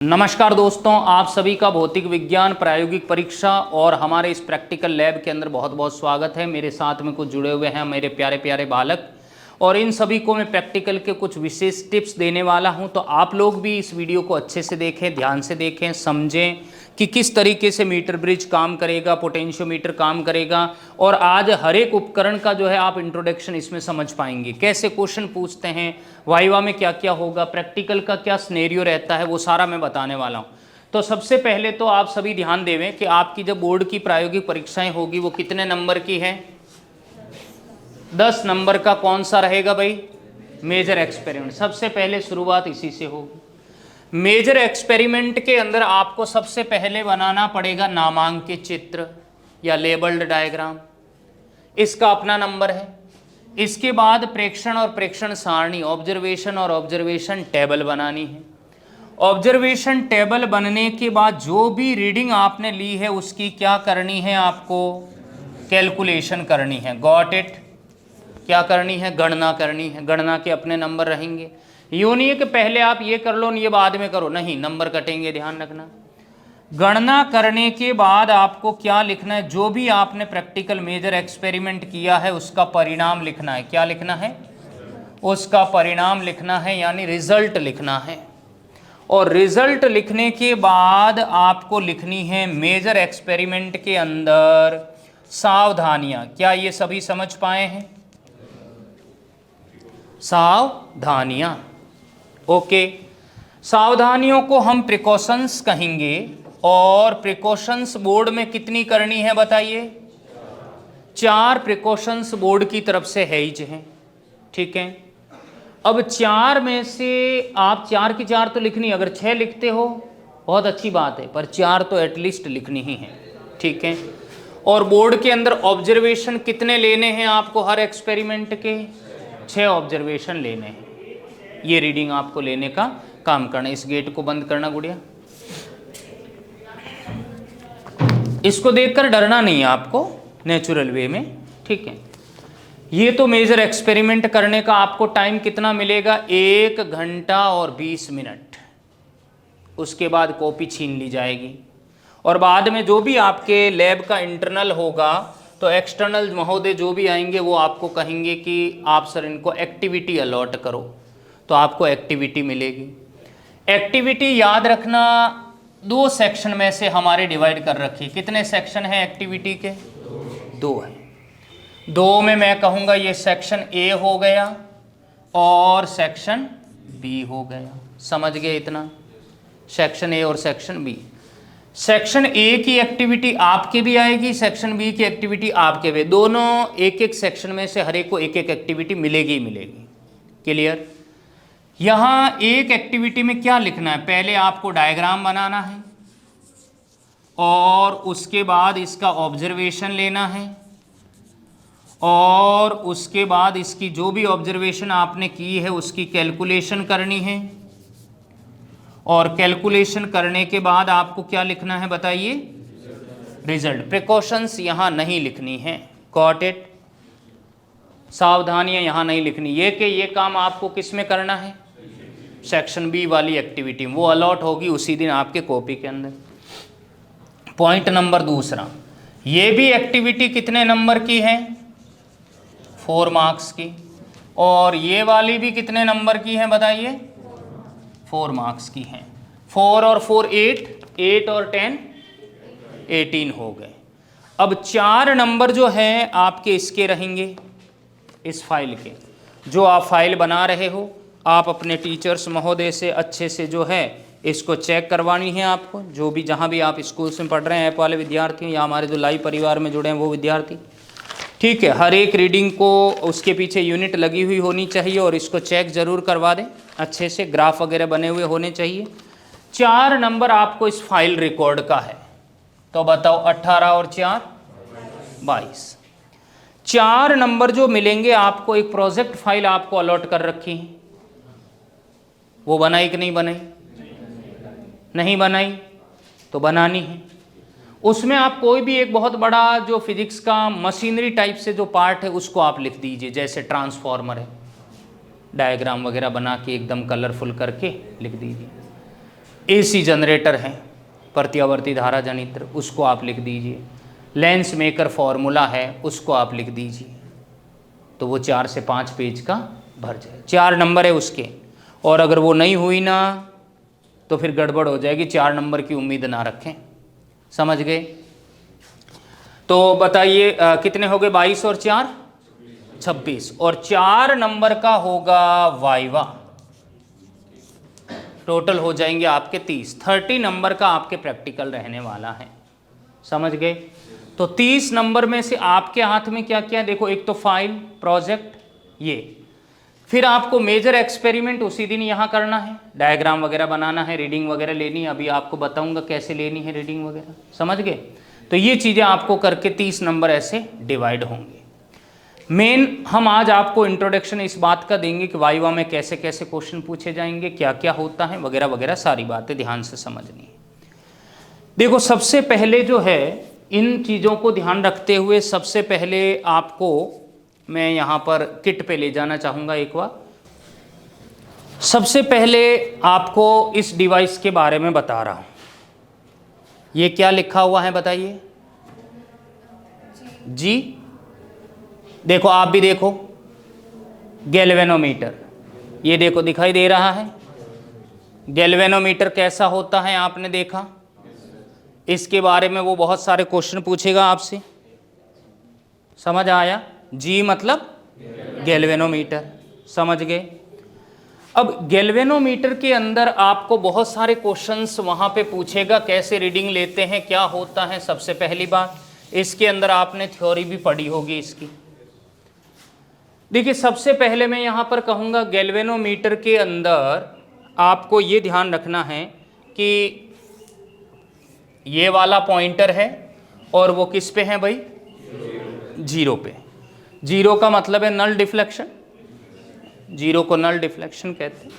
नमस्कार दोस्तों, आप सभी का भौतिक विज्ञान प्रायोगिक परीक्षा और हमारे इस प्रैक्टिकल लैब के अंदर बहुत बहुत स्वागत है। मेरे साथ में कुछ जुड़े हुए हैं मेरे प्यारे प्यारे बालक और इन सभी को मैं प्रैक्टिकल के कुछ विशेष टिप्स देने वाला हूं। तो आप लोग भी इस वीडियो को अच्छे से देखें, ध्यान से देखें, समझें कि किस तरीके से मीटर ब्रिज काम करेगा, पोटेंशियोमीटर काम करेगा। और आज हर एक उपकरण का जो है आप इंट्रोडक्शन इसमें समझ पाएंगे, कैसे क्वेश्चन पूछते हैं, वाइवा में क्या क्या होगा, प्रैक्टिकल का क्या सिनेरियो रहता है, वो सारा मैं बताने वाला हूँ। तो सबसे पहले तो आप सभी ध्यान देवें कि आपकी जब बोर्ड की प्रायोगिक परीक्षाएं होगी वो कितने नंबर की है? 10 नंबर का कौन सा रहेगा भाई? Major experiment. सबसे पहले शुरुआत इसी से होगी। मेजर एक्सपेरिमेंट के अंदर आपको सबसे पहले बनाना पड़ेगा नामांकित चित्र या लेबल्ड डायग्राम, इसका अपना नंबर है। इसके बाद प्रेक्षण और प्रेक्षण सारणी, ऑब्जर्वेशन और ऑब्जर्वेशन टेबल बनानी है। ऑब्जर्वेशन टेबल बनने के बाद जो भी रीडिंग आपने ली है उसकी क्या करनी है? आपको कैलकुलेशन करनी है। Got it? क्या करनी है? गणना करनी है। गणना के अपने नंबर रहेंगे। यूं नहीं है कि पहले आप ये कर लो ये बाद में करो, नहीं, नंबर कटेंगे, ध्यान रखना। गणना करने के बाद आपको क्या लिखना है? जो भी आपने प्रैक्टिकल मेजर एक्सपेरिमेंट किया है उसका परिणाम लिखना है। क्या लिखना है? उसका परिणाम लिखना है, यानी रिजल्ट लिखना है। और रिजल्ट लिखने के बाद आपको लिखनी है मेजर एक्सपेरिमेंट के अंदर सावधानियां। क्या ये सभी समझ पाए हैं? सावधानियां, ओके। सावधानियों को हम प्रिकॉशंस कहेंगे। और प्रिकॉशंस बोर्ड में कितनी करनी है बताइए? 4 प्रिकॉशंस बोर्ड की तरफ से है ही हैं, ठीक है। अब 4 में से आप 4 की 4 तो लिखनी, अगर 6 लिखते हो बहुत अच्छी बात है, पर 4 तो एटलीस्ट लिखनी ही है, ठीक है। और बोर्ड के अंदर ऑब्जर्वेशन कितने लेने हैं आपको? हर एक्सपेरिमेंट के 6 ऑब्जर्वेशन लेने हैं। ये रीडिंग आपको लेने का काम करना। इस गेट को बंद करना गुड़िया। इसको देखकर डरना नहीं है आपको, नेचुरल वे में, ठीक है। ये तो मेजर एक्सपेरिमेंट करने का आपको टाइम कितना मिलेगा? 1 घंटा और 20 मिनट। उसके बाद कॉपी छीन ली जाएगी और बाद में जो भी आपके लैब का इंटरनल होगा तो एक्सटर्नल महोदय जो भी आएंगे वो आपको कहेंगे कि आप सर इनको एक्टिविटी अलॉट करो, तो आपको एक्टिविटी मिलेगी। एक्टिविटी याद रखना 2 सेक्शन में से हमारे डिवाइड कर रखी। कितने सेक्शन हैं एक्टिविटी के? 2 हैं। 2 में मैं कहूँगा ये सेक्शन ए हो गया और सेक्शन बी हो गया। समझ गए इतना? सेक्शन ए और सेक्शन बी। सेक्शन ए की एक्टिविटी आपके भी आएगी, सेक्शन बी की एक्टिविटी आपके भी। दोनों एक एक सेक्शन में से हर एक को एक एक एक्टिविटी मिलेगी ही मिलेगी। क्लियर? यहाँ एक एक्टिविटी में क्या लिखना है? पहले आपको डायग्राम बनाना है और उसके बाद इसका ऑब्जर्वेशन लेना है और उसके बाद इसकी जो भी ऑब्जर्वेशन आपने की है उसकी कैलकुलेशन करनी है। और कैलकुलेशन करने के बाद आपको क्या लिखना है बताइए? रिजल्ट। प्रिकॉशंस यहाँ नहीं लिखनी है। Got it? सावधानियां यहाँ नहीं लिखनी। ये कि ये काम आपको किस में करना है? सेक्शन बी वाली एक्टिविटी में। वो अलॉट होगी उसी दिन आपके कॉपी के अंदर। पॉइंट नंबर दूसरा, ये भी एक्टिविटी कितने नंबर की है? 4 मार्क्स की। और ये वाली भी कितने नंबर की है बताइए? 4 मार्क्स की हैं। 4 और 4 8 और 10 18 हो गए। अब 4 नंबर जो है आपके इसके रहेंगे, इस फाइल के। जो आप फाइल बना रहे हो आप अपने टीचर्स महोदय से अच्छे से जो है इसको चेक करवानी है आपको। जो भी जहाँ भी आप स्कूल में पढ़ रहे हैं, ऐप वाले विद्यार्थी या हमारे जो लाइव परिवार में जुड़े हैं वो विद्यार्थी, ठीक है। हर एक रीडिंग को उसके पीछे यूनिट लगी हुई होनी चाहिए और इसको चेक ज़रूर करवा दें अच्छे से। ग्राफ वगैरह बने हुए होने चाहिए। 4 नंबर आपको इस फाइल रिकॉर्ड का है। तो बताओ 18 और 4 22। 4 नंबर जो मिलेंगे आपको, एक प्रोजेक्ट फाइल आपको अलॉट कर रखी है। वो बनाई कि नहीं बनाई? नहीं बनाई तो बनानी है। उसमें आप कोई भी एक बहुत बड़ा जो फिजिक्स का मशीनरी टाइप से जो पार्ट है उसको आप लिख दीजिए। जैसे ट्रांसफॉर्मर है, डायग्राम वगैरह बना के एकदम कलरफुल करके लिख दीजिए। AC जनरेटर है, प्रत्यावर्ती धारा जनित्र, उसको आप लिख दीजिए। लेंस मेकर फॉर्मूला है, उसको आप लिख दीजिए। तो वो 4 से 5 पेज का भर जाए। 4 नंबर है उसके, और अगर वो नहीं हुई ना तो फिर गड़बड़ हो जाएगी। 4 नंबर की उम्मीद ना रखें, समझ गए? तो बताइए कितने हो गए? 22 और 4 26, और 4 नंबर का होगा वाइवा। टोटल हो जाएंगे आपके 30 नंबर का आपके प्रैक्टिकल रहने वाला है, समझ गए? तो 30 नंबर में से आपके हाथ में क्या क्या? देखो, एक तो फाइल, प्रोजेक्ट, ये फिर आपको मेजर एक्सपेरिमेंट उसी दिन यहाँ करना है, डायग्राम वगैरह बनाना है, रीडिंग वगैरह लेनी है। अभी आपको बताऊंगा कैसे लेनी है रीडिंग वगैरह, समझ गए? तो ये चीज़ें आपको करके 30 नंबर ऐसे डिवाइड होंगे। मेन हम आज आपको इंट्रोडक्शन इस बात का देंगे कि वाइवा में कैसे कैसे क्वेश्चन पूछे जाएंगे, क्या क्या होता है वगैरह वगैरह, सारी बातें ध्यान से समझनी है। देखो, सबसे पहले जो है, इन चीज़ों को ध्यान रखते हुए सबसे पहले आपको मैं यहाँ पर किट पे ले जाना चाहूँगा एक बार। सबसे पहले आपको इस डिवाइस के बारे में बता रहा हूँ। ये क्या लिखा हुआ है बताइए जी? देखो, आप भी देखो, गैल्वेनोमीटर, ये देखो दिखाई दे रहा है। गैल्वेनोमीटर कैसा होता है आपने देखा? इसके बारे में वो बहुत सारे क्वेश्चन पूछेगा आपसे, समझ आया? जी मतलब गैल्वेनोमीटर, समझ गए? अब गैल्वेनोमीटर के अंदर आपको बहुत सारे क्वेश्चंस वहाँ पे पूछेगा, कैसे रीडिंग लेते हैं, क्या होता है। सबसे पहली बात, इसके अंदर आपने थ्योरी भी पढ़ी होगी इसकी। देखिए, सबसे पहले मैं यहाँ पर कहूँगा गैल्वेनोमीटर के अंदर आपको ये ध्यान रखना है कि ये वाला पॉइंटर है और वो किस पे है भाई? 0 पे। 0 का मतलब है नल डिफ्लेक्शन, 0 को नल डिफ्लेक्शन कहते हैं।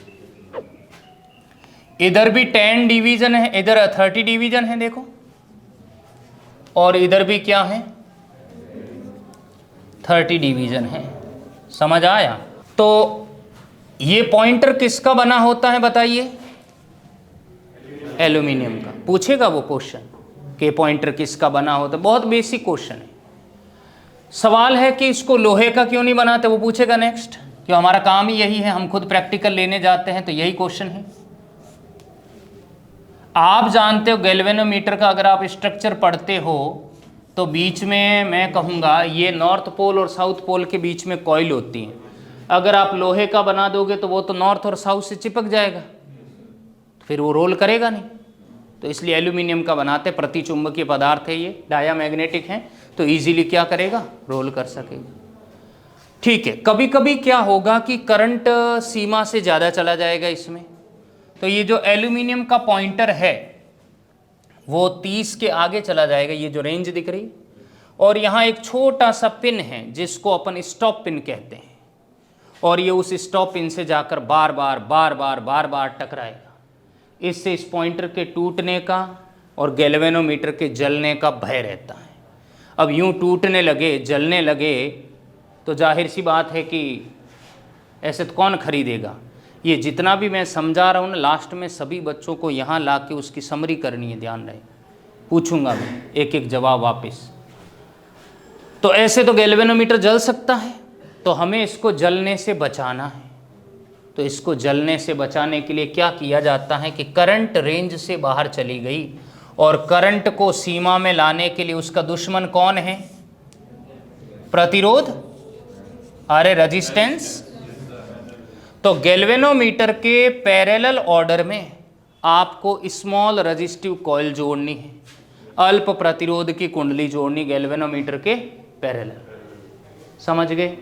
इधर भी 10 डिवीजन है, इधर 30 डिवीजन है देखो, और इधर भी क्या है? 30 डिवीजन है, समझ आया? तो ये पॉइंटर किसका बना होता है बताइए? एल्यूमिनियम का। पूछेगा वो क्वेश्चन कि पॉइंटर किसका बना होता है, बहुत बेसिक क्वेश्चन है। सवाल है कि इसको लोहे का क्यों नहीं बनाते, वो पूछेगा नेक्स्ट, क्यों हमारा काम ही यही है, हम खुद प्रैक्टिकल लेने जाते हैं तो यही क्वेश्चन है। आप जानते हो गैल्वेनोमीटर का अगर आप स्ट्रक्चर पढ़ते हो तो बीच में मैं कहूँगा ये नॉर्थ पोल और साउथ पोल के बीच में कॉइल होती है। अगर आप लोहे का बना दोगे तो वो तो नॉर्थ और साउथ से चिपक जाएगा, फिर वो रोल करेगा नहीं। तो इसलिए एल्यूमिनियम का बनाते, प्रतिचुंबकीय पदार्थ है ये, डायामैग्नेटिक है, तो इजीली क्या करेगा? रोल कर सकेगा। ठीक है, कभी कभी क्या होगा कि करंट सीमा से ज़्यादा चला जाएगा इसमें, तो ये जो एल्यूमिनियम का पॉइंटर है वो 30 के आगे चला जाएगा, ये जो रेंज दिख रही, और यहाँ एक छोटा सा पिन है जिसको अपन स्टॉप पिन कहते हैं, और ये उस स्टॉप पिन से जाकर बार बार बार बार बार बार टकराएगा। इससे इस पॉइंटर के टूटने का और गैल्वेनोमीटर के जलने का भय रहता है। अब यूं टूटने लगे, जलने लगे, तो जाहिर सी बात है कि ऐसे तो कौन खरीदेगा। ये जितना भी मैं समझा रहा हूँ ना, लास्ट में सभी बच्चों को यहाँ ला के उसकी समरी करनी है, ध्यान रहे, पूछूंगा मैं एक एक जवाब वापस। तो ऐसे तो गैल्वेनोमीटर जल सकता है, तो हमें इसको जलने से बचाना है। तो इसको जलने से बचाने के लिए क्या किया जाता है कि करंट रेंज से बाहर चली गई, और करंट को सीमा में लाने के लिए उसका दुश्मन कौन है? प्रतिरोध, अरे रेजिस्टेंस। तो गैल्वेनोमीटर के पैरेलल ऑर्डर में आपको स्मॉल रेजिस्टिव कॉइल जोड़नी है, अल्प प्रतिरोध की कुंडली जोड़नी गैल्वेनोमीटर के पैरेलल, समझ गए?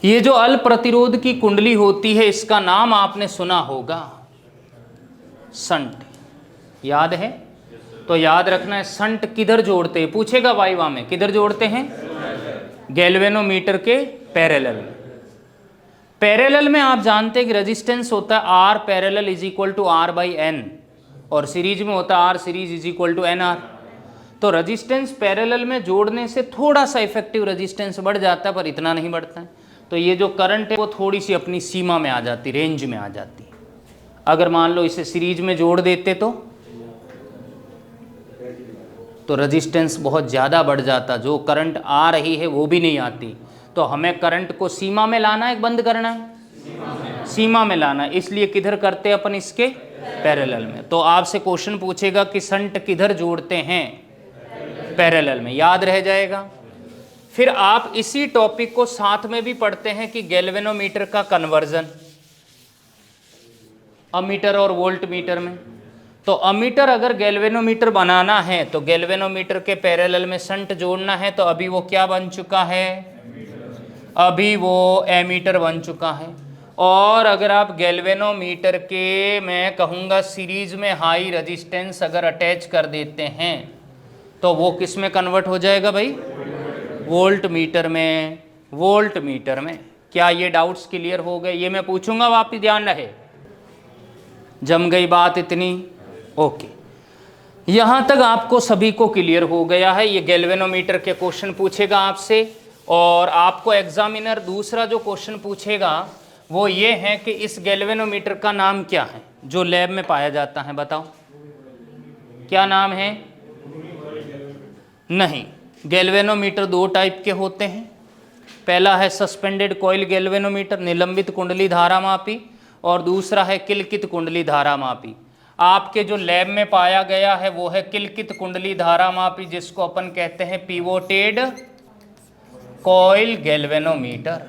ये जो अल्प प्रतिरोध की कुंडली होती है इसका नाम आपने सुना होगा संट, याद है? तो याद रखना है, संट किधर जोड़ते हैं, पूछेगा वाइवा में, किधर जोड़ते हैं? गैल्वेनोमीटर के पैरेलल में। पैरेलल में आप जानते हैं कि रेजिस्टेंस होता है R parallel is equal to R by N, और सीरीज में होता है R series is equal to N R. तो रेजिस्टेंस पैरेलल में जोड़ने से थोड़ा सा इफेक्टिव रेजिस्टेंस बढ़ जाता है, पर इतना नहीं बढ़ता है। तो ये जो करंट है वो थोड़ी सी अपनी सीमा में आ जाती, रेंज में आ जाती। अगर मान लो इसे सीरीज में जोड़ देते तो रेजिस्टेंस बहुत ज़्यादा बढ़ जाता, जो करंट आ रही है वो भी नहीं आती। तो हमें करंट को सीमा में लाना है, बंद करना है, सीमा में लाना है। इसलिए किधर करते हैं अपन, इसके पैरेलल में। तो आपसे क्वेश्चन पूछेगा कि शंट किधर जोड़ते हैं, पैरेलल में, याद रह जाएगा। फिर आप इसी टॉपिक को साथ में भी पढ़ते हैं कि गैल्वेनोमीटर का कन्वर्जन अमीटर और वोल्ट मीटर में। तो अमीटर अगर गैल्वेनोमीटर बनाना है तो गैल्वेनोमीटर के पैरेलल में शंट जोड़ना है, तो अभी वो क्या बन चुका है, अभी वो एमीटर बन चुका है। और अगर आप गैल्वेनोमीटर के, मैं कहूँगा सीरीज में हाई रेजिस्टेंस अगर अटैच कर देते हैं तो वो किस में कन्वर्ट हो जाएगा भाई, वोल्ट मीटर में, वोल्ट मीटर में। क्या ये डाउट्स क्लियर हो गए? ये मैं पूछूंगा, वापिस ध्यान रहे। जम गई बात इतनी? ओके, यहाँ तक आपको सभी को क्लियर हो गया है। ये गैल्वेनोमीटर के क्वेश्चन पूछेगा आपसे, और आपको एग्जामिनर दूसरा जो क्वेश्चन पूछेगा वो ये है कि इस गैल्वेनोमीटर का नाम क्या है जो लैब में पाया जाता है, बताओ क्या नाम है? नहीं, गैल्वेनोमीटर दो टाइप के होते हैं। पहला है सस्पेंडेड कॉइल गैल्वेनोमीटर, निलंबित कुंडली धारा मापी, और दूसरा है किलकित कुंडली धारा मापी। आपके जो लैब में पाया गया है वो है किलकित कुंडली धारा मापी, जिसको अपन कहते हैं पिवोटेड कॉइल गैल्वेनोमीटर,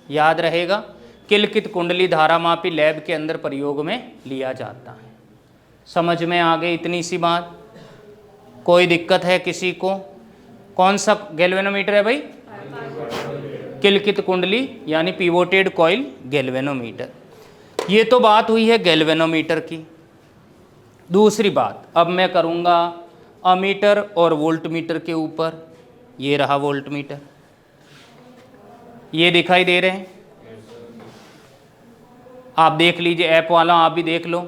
याद रहेगा। किलकित कुंडली धारा मापी लैब के अंदर प्रयोग में लिया जाता है। समझ में आ गई इतनी सी बात? कोई दिक्कत है किसी को? कौन सा गैल्वेनोमीटर है भाई? किलकित कुंडली यानी पिवोटेड कॉइल गैल्वेनोमीटर। ये तो बात हुई है गैल्वेनोमीटर की। दूसरी बात अब मैं करूँगा अमीटर और वोल्ट मीटर के ऊपर। ये रहा वोल्ट मीटर, ये दिखाई दे रहे हैं, आप देख लीजिए, ऐप वाला आप भी देख लो,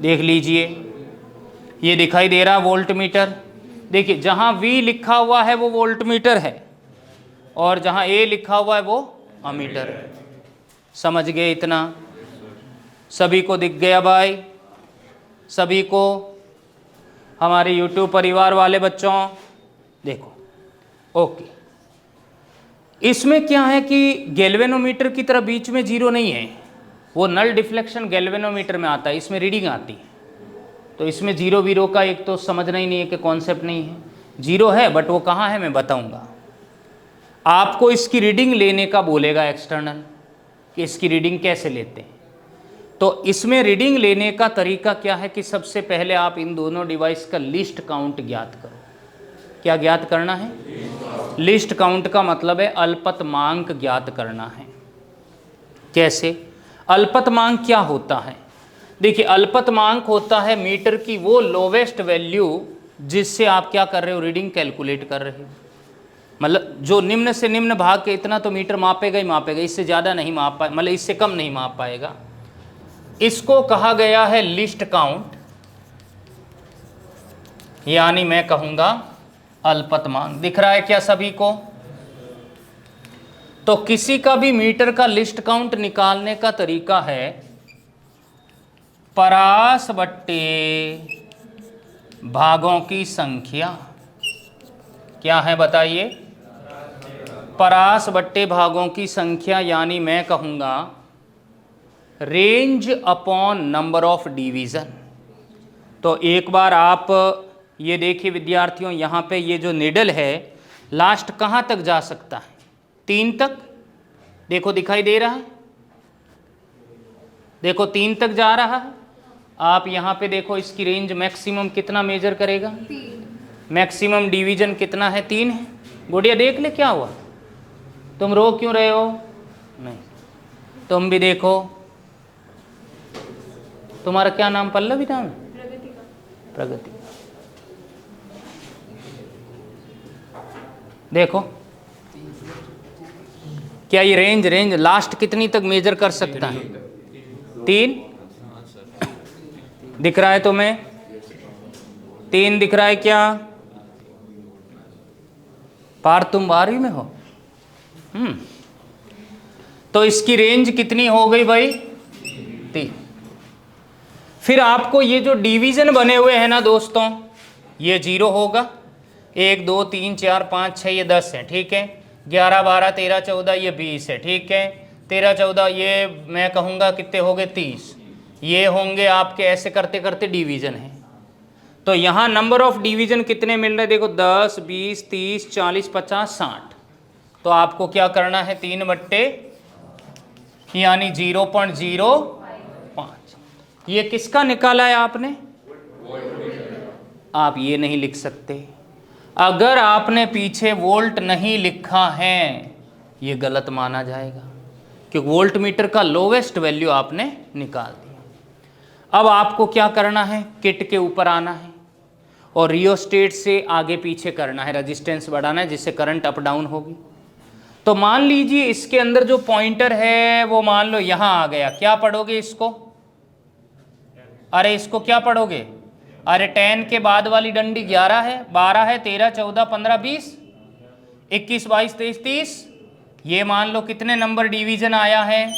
देख लीजिए, ये दिखाई दे रहा वोल्ट मीटर। देखिए जहाँ V लिखा हुआ है वो वोल्ट मीटर है, और जहाँ A लिखा हुआ है वो अमीटर है। समझ गए इतना? सभी को दिख गया भाई? सभी को? हमारे YouTube परिवार वाले बच्चों देखो, ओके। इसमें क्या है कि गैल्वेनोमीटर की तरह बीच में जीरो नहीं है, वो नल डिफ्लेक्शन गैल्वेनोमीटर में आता है, इसमें रीडिंग आती है। तो इसमें जीरो वीरो का एक तो समझना ही नहीं है कि कॉन्सेप्ट नहीं है। जीरो है बट वो कहाँ है मैं बताऊंगा। आपको इसकी रीडिंग लेने का बोलेगा एक्सटर्नल, कि इसकी रीडिंग कैसे लेते हैं। तो इसमें रीडिंग लेने का तरीका क्या है कि सबसे पहले आप इन दोनों डिवाइस का लिस्ट काउंट ज्ञात करो। क्या ज्ञात करना है? लिस्ट काउंट का मतलब है अल्पतमांक ज्ञात करना है। कैसे? अल्पतमांक क्या होता है? देखिए अल्पतमांक होता है मीटर की वो लोवेस्ट वैल्यू जिससे आप क्या कर रहे हो, रीडिंग कैलकुलेट कर रहे हो। मतलब जो निम्न से निम्न भाग के इतना तो मीटर मापेगा ही मापेगा, इससे ज़्यादा नहीं माप पाए, मतलब इससे कम नहीं माप पाएगा। इसको कहा गया है लिस्ट काउंट, यानी मैं कहूँगा अल्पतमांक। दिख रहा है क्या सभी को? तो किसी का भी मीटर का लिस्ट काउंट निकालने का तरीका है परास बट्टे भागों की संख्या। क्या है बताइए? परास बट्टे भागों की संख्या, यानी मैं कहूँगा range upon number of division. तो एक बार आप ये देखिए विद्यार्थियों, यहाँ पे ये जो निडल है लास्ट कहाँ तक जा सकता है? 3 तक। देखो दिखाई दे रहा है, देखो 3 तक जा रहा है। आप यहाँ पे देखो इसकी रेंज मैक्सिमम कितना मेजर करेगा? 3। मैक्सिमम डिवीजन कितना है? 3 है। गुड़िया देख ले क्या हुआ, तुम रो क्यों रहे हो? नहीं, तुम भी देखो। तुम्हारा क्या नाम? पल्लवी नाम? प्रगति। देखो क्या ये रेंज लास्ट कितनी तक मेजर कर सकता है? 3 दिख रहा है तुम्हें? 3 दिख रहा है क्या? पार तुम 12वीं में हो? तो इसकी रेंज कितनी हो गई भाई? 3। फिर आपको ये जो डिवीजन बने हुए हैं ना दोस्तों, ये 0 होगा। 1 2 3 4 5 6 ये 10 है, ठीक है। 11 12 13 14 ये 20 है, ठीक है। 13 14 ये मैं कहूँगा कितने हो गए? 30। ये होंगे आपके, ऐसे करते करते डिवीजन है। तो यहाँ नंबर ऑफ डिवीजन कितने मिल रहे हैं? देखो 10 20 30 40 50 60। तो आपको क्या करना है? 3 बट्टे यानी 0.05। ये किसका निकाला है आपने? आप ये नहीं लिख सकते। अगर आपने पीछे वोल्ट नहीं लिखा है ये गलत माना जाएगा, क्योंकि वोल्ट मीटर का लोवेस्ट वैल्यू आपने निकाल दिया। अब आपको क्या करना है? किट के ऊपर आना है और रियोस्टेट से आगे पीछे करना है, रेजिस्टेंस बढ़ाना है, जिससे करंट अप डाउन होगी। तो मान लीजिए इसके अंदर जो पॉइंटर है वो मान लो यहां आ गया। क्या पढ़ोगे इसको? अरे इसको क्या पढ़ोगे? अरे 10 के बाद वाली डंडी 11 है, 12 है, 13 14 15 20 21 22 23 30। ये मान लो कितने नंबर डिवीजन आया है?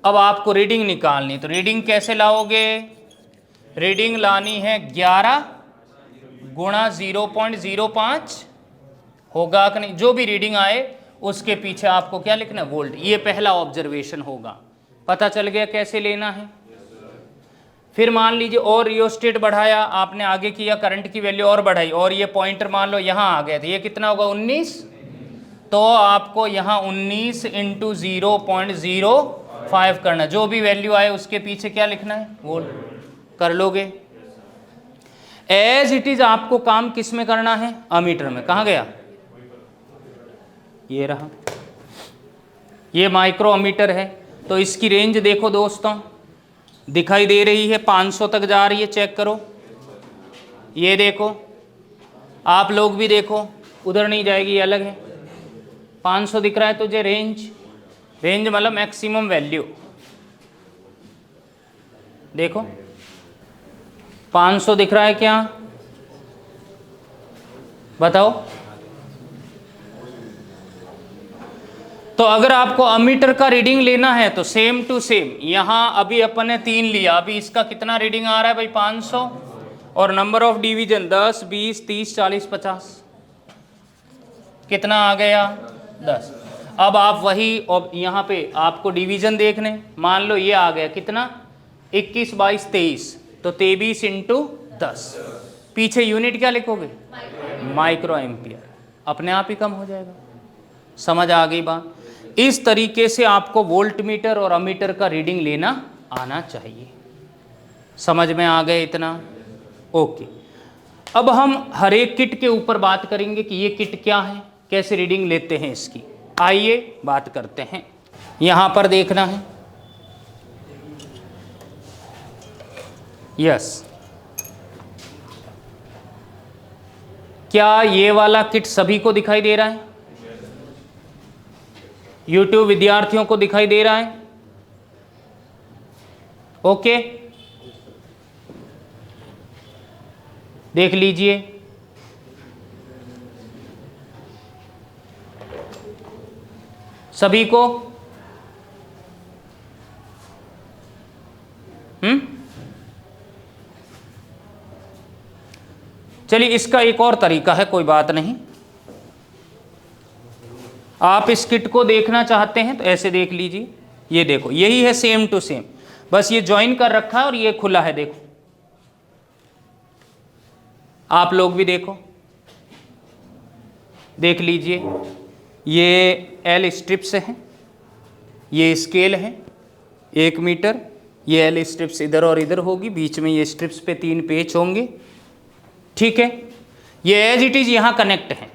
अब आपको रीडिंग निकालनी, तो रीडिंग कैसे लाओगे? रीडिंग लानी है 11 गुणा 0.05 होगा कि नहीं? जो भी रीडिंग आए उसके पीछे आपको क्या लिखना है? वोल्ट। ये पहला ऑब्जर्वेशन होगा। पता चल गया कैसे लेना है। फिर मान लीजिए और रियोस्टेट बढ़ाया आपने, आगे किया, करंट की वैल्यू और बढ़ाई और ये पॉइंटर मान लो यहाँ आ गया, तो ये कितना होगा? 19। तो आपको यहाँ 19 × 0.05 करना, जो भी वैल्यू आए उसके पीछे क्या लिखना है? वोल्ट। कर लोगे? एज इट इज आपको काम किस में करना है? अमीटर में। कहाँ गया? ये रहा, ये माइक्रो अमीटर है। तो इसकी रेंज देखो दोस्तों, दिखाई दे रही है, 500 तक जा रही है। चेक करो, ये देखो, आप लोग भी देखो, उधर नहीं जाएगी, ये अलग है। 500 दिख रहा है तुझे? रेंज मतलब मैक्सिमम वैल्यू। देखो 500 दिख रहा है क्या? बताओ। तो अगर आपको अमीटर का रीडिंग लेना है तो सेम टू सेम, यहाँ अभी अपन ने 3 लिया, अभी इसका कितना रीडिंग आ रहा है भाई? 500। और नंबर ऑफ डिवीजन 10 20 30 40 50 कितना आ गया? 10। अब आप वही यहाँ पे आपको डिवीजन देखने, मान लो ये आ गया कितना? 21 22 23, तो 23 × 10। पीछे यूनिट क्या लिखोगे? Micro ampere. अपने आप ही कम हो जाएगा। समझ आ गई बात? इस तरीके से आपको वोल्ट मीटर और अमीटर का रीडिंग लेना आना चाहिए। समझ में आ गए इतना? ओके। अब हम हर एक किट के ऊपर बात करेंगे कि ये किट क्या है, कैसे रीडिंग लेते हैं इसकी। आइए बात करते हैं। यहाँ पर देखना है, यस, क्या ये वाला किट सभी को दिखाई दे रहा है? YouTube विद्यार्थियों को दिखाई दे रहा है? ओके, देख लीजिए। सभी को? चलिए, इसका एक और तरीका है, कोई बात नहीं। आप इस किट को देखना चाहते हैं तो ऐसे देख लीजिए। ये देखो, यही है सेम टू सेम, बस ये ज्वाइन कर रखा है और ये खुला है। देखो, आप लोग भी देखो, देख लीजिए। ये एल स्ट्रिप्स हैं, ये स्केल है 1 मीटर। ये एल स्ट्रिप्स इधर और इधर होगी, बीच में ये स्ट्रिप्स पे 3 पेच होंगे, ठीक है। ये एज इट इज यहाँ कनेक्ट है।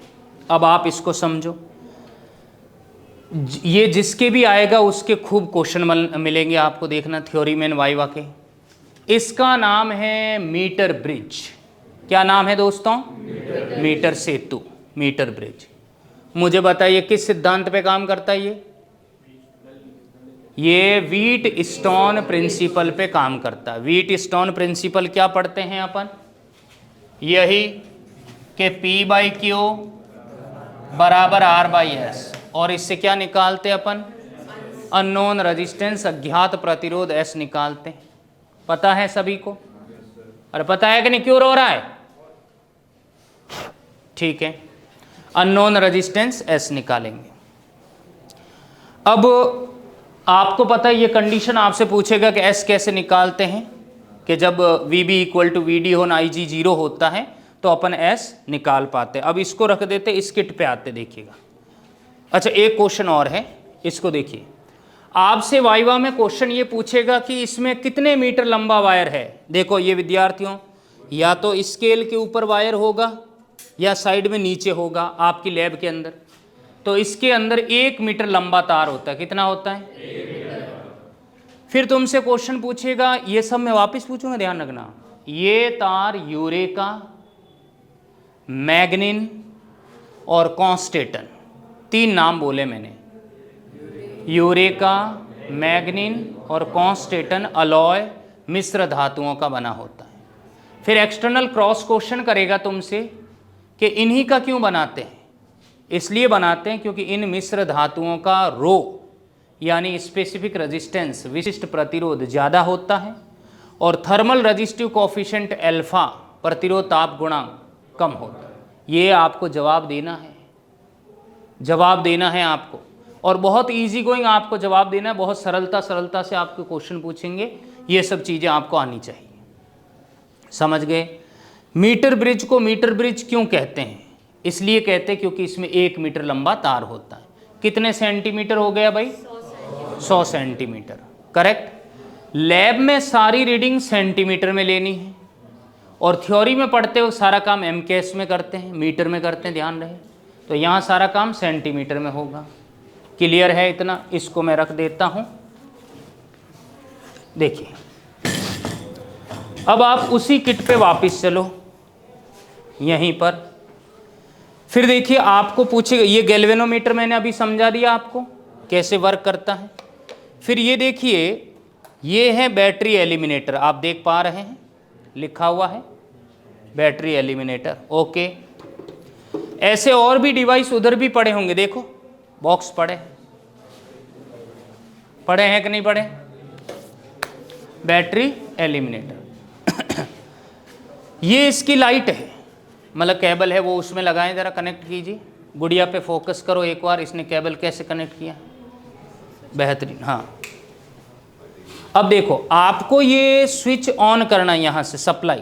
अब आप इसको समझो, ये जिसके भी आएगा उसके खूब क्वेश्चन मिलेंगे आपको, देखना थ्योरी में वाइवा के। इसका नाम है मीटर ब्रिज। क्या नाम है दोस्तों? मीटर सेतु, मीटर ब्रिज। मुझे बताइए किस सिद्धांत पे काम करता है ये व्हीट स्टोन प्रिंसिपल पे काम करता है। व्हीट स्टोन प्रिंसिपल क्या पढ़ते हैं अपन? यही कि P/Q = R/S, और इससे क्या निकालते हैं अपन? अननोन रेजिस्टेंस अज्ञात प्रतिरोध S निकालते हैं। पता है सभी को? अरे पता है कि नहीं? क्यों रो रहा है? ठीक है, अननोन रेजिस्टेंस S निकालेंगे। अब आपको पता है ये कंडीशन आपसे पूछेगा कि S कैसे निकालते हैं, कि जब VB इक्वल टू VD हो ना IG 0 होता है तो अपन S निकाल पाते। अब इसको रख देते, इस किट पे आते, देखिएगा। अच्छा, एक क्वेश्चन और है, इसको देखिए। आपसे वाइवा में क्वेश्चन ये पूछेगा कि इसमें कितने मीटर लंबा वायर है। देखो ये विद्यार्थियों, या तो स्केल के ऊपर वायर होगा या साइड में नीचे होगा आपकी लैब के अंदर। तो इसके अंदर 1 मीटर लंबा तार होता है। कितना होता है? 1 मीटर। फिर तुमसे क्वेश्चन पूछेगा, ये सब मैं वापस पूछूंगा, ध्यान रखना। ये तार यूरेका, मैग्निन और कॉन्स्टेंटन, 3 नाम बोले मैंने। यूरेका, मैग्निन और कॉन्स्टेंटन अलॉय मिश्र धातुओं का बना होता है। फिर एक्सटर्नल क्रॉस क्वेश्चन करेगा तुमसे कि इन्हीं का क्यों बनाते हैं। इसलिए बनाते हैं क्योंकि इन मिश्र धातुओं का रो यानी स्पेसिफिक रेजिस्टेंस, विशिष्ट प्रतिरोध ज़्यादा होता है, और थर्मल रेजिस्टिव कोफिशिएंट अल्फा, प्रतिरोध ताप गुणांक, कम होता है। ये आपको जवाब देना है, जवाब देना है आपको, और बहुत इजी गोइंग आपको जवाब देना है। बहुत सरलता से आपको क्वेश्चन पूछेंगे, ये सब चीज़ें आपको आनी चाहिए। समझ गए? मीटर ब्रिज को मीटर ब्रिज क्यों कहते हैं? इसलिए कहते हैं क्योंकि इसमें 1 मीटर लंबा तार होता है। कितने सेंटीमीटर हो गया भाई? 100 सेंटीमीटर। करेक्ट। लैब में सारी रीडिंग सेंटीमीटर में लेनी है, और थ्योरी में पढ़ते हो सारा काम MKS में करते हैं, मीटर में करते हैं, ध्यान रहे। तो यहाँ सारा काम सेंटीमीटर में होगा। क्लियर है इतना? इसको मैं रख देता हूँ। देखिए, अब आप उसी किट पे वापस चलो, यहीं पर। फिर देखिए, आपको पूछेगा, ये गैल्वेनोमीटर मैंने अभी समझा दिया आपको कैसे वर्क करता है। फिर ये देखिए, ये है बैटरी एलिमिनेटर, आप देख पा रहे हैं, लिखा हुआ है बैटरी एलिमिनेटर। ओके, ऐसे और भी डिवाइस उधर भी पड़े होंगे, देखो बॉक्स पड़े हैं कि नहीं पड़े? बैटरी एलिमिनेटर ये इसकी लाइट है, मतलब केबल है, वो उसमें लगाएं, ज़रा कनेक्ट कीजिए। गुड़िया पे फोकस करो एक बार, इसने केबल कैसे कनेक्ट किया, बेहतरीन। हाँ, अब देखो, आपको ये स्विच ऑन करना है यहाँ से, सप्लाई।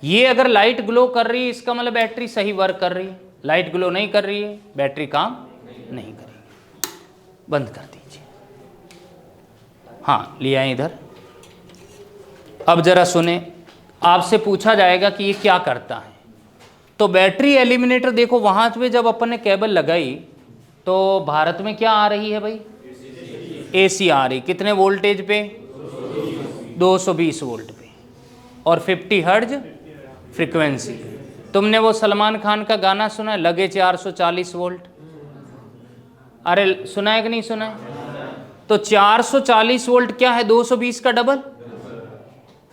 ये अगर लाइट ग्लो कर रही है, इसका मतलब बैटरी सही वर्क कर रही है। लाइट ग्लो नहीं कर रही है, बैटरी काम नहीं करेगी। बंद कर दीजिए। हाँ, ले आए इधर। अब जरा सुने, आपसे पूछा जाएगा कि ये क्या करता है। तो बैटरी एलिमिनेटर देखो, वहां पे जब अपन ने केबल लगाई तो भारत में क्या आ रही है भाई? AC आ रही। कितने वोल्टेज पे? 220 वोल्ट पे, और 50 हर्ट्ज फ्रीक्वेंसी। तुमने वो सलमान खान का गाना सुना है, लगे 440 वोल्ट? अरे सुना है कि नहीं सुना है? तो 440 वोल्ट क्या है? 220 का डबल।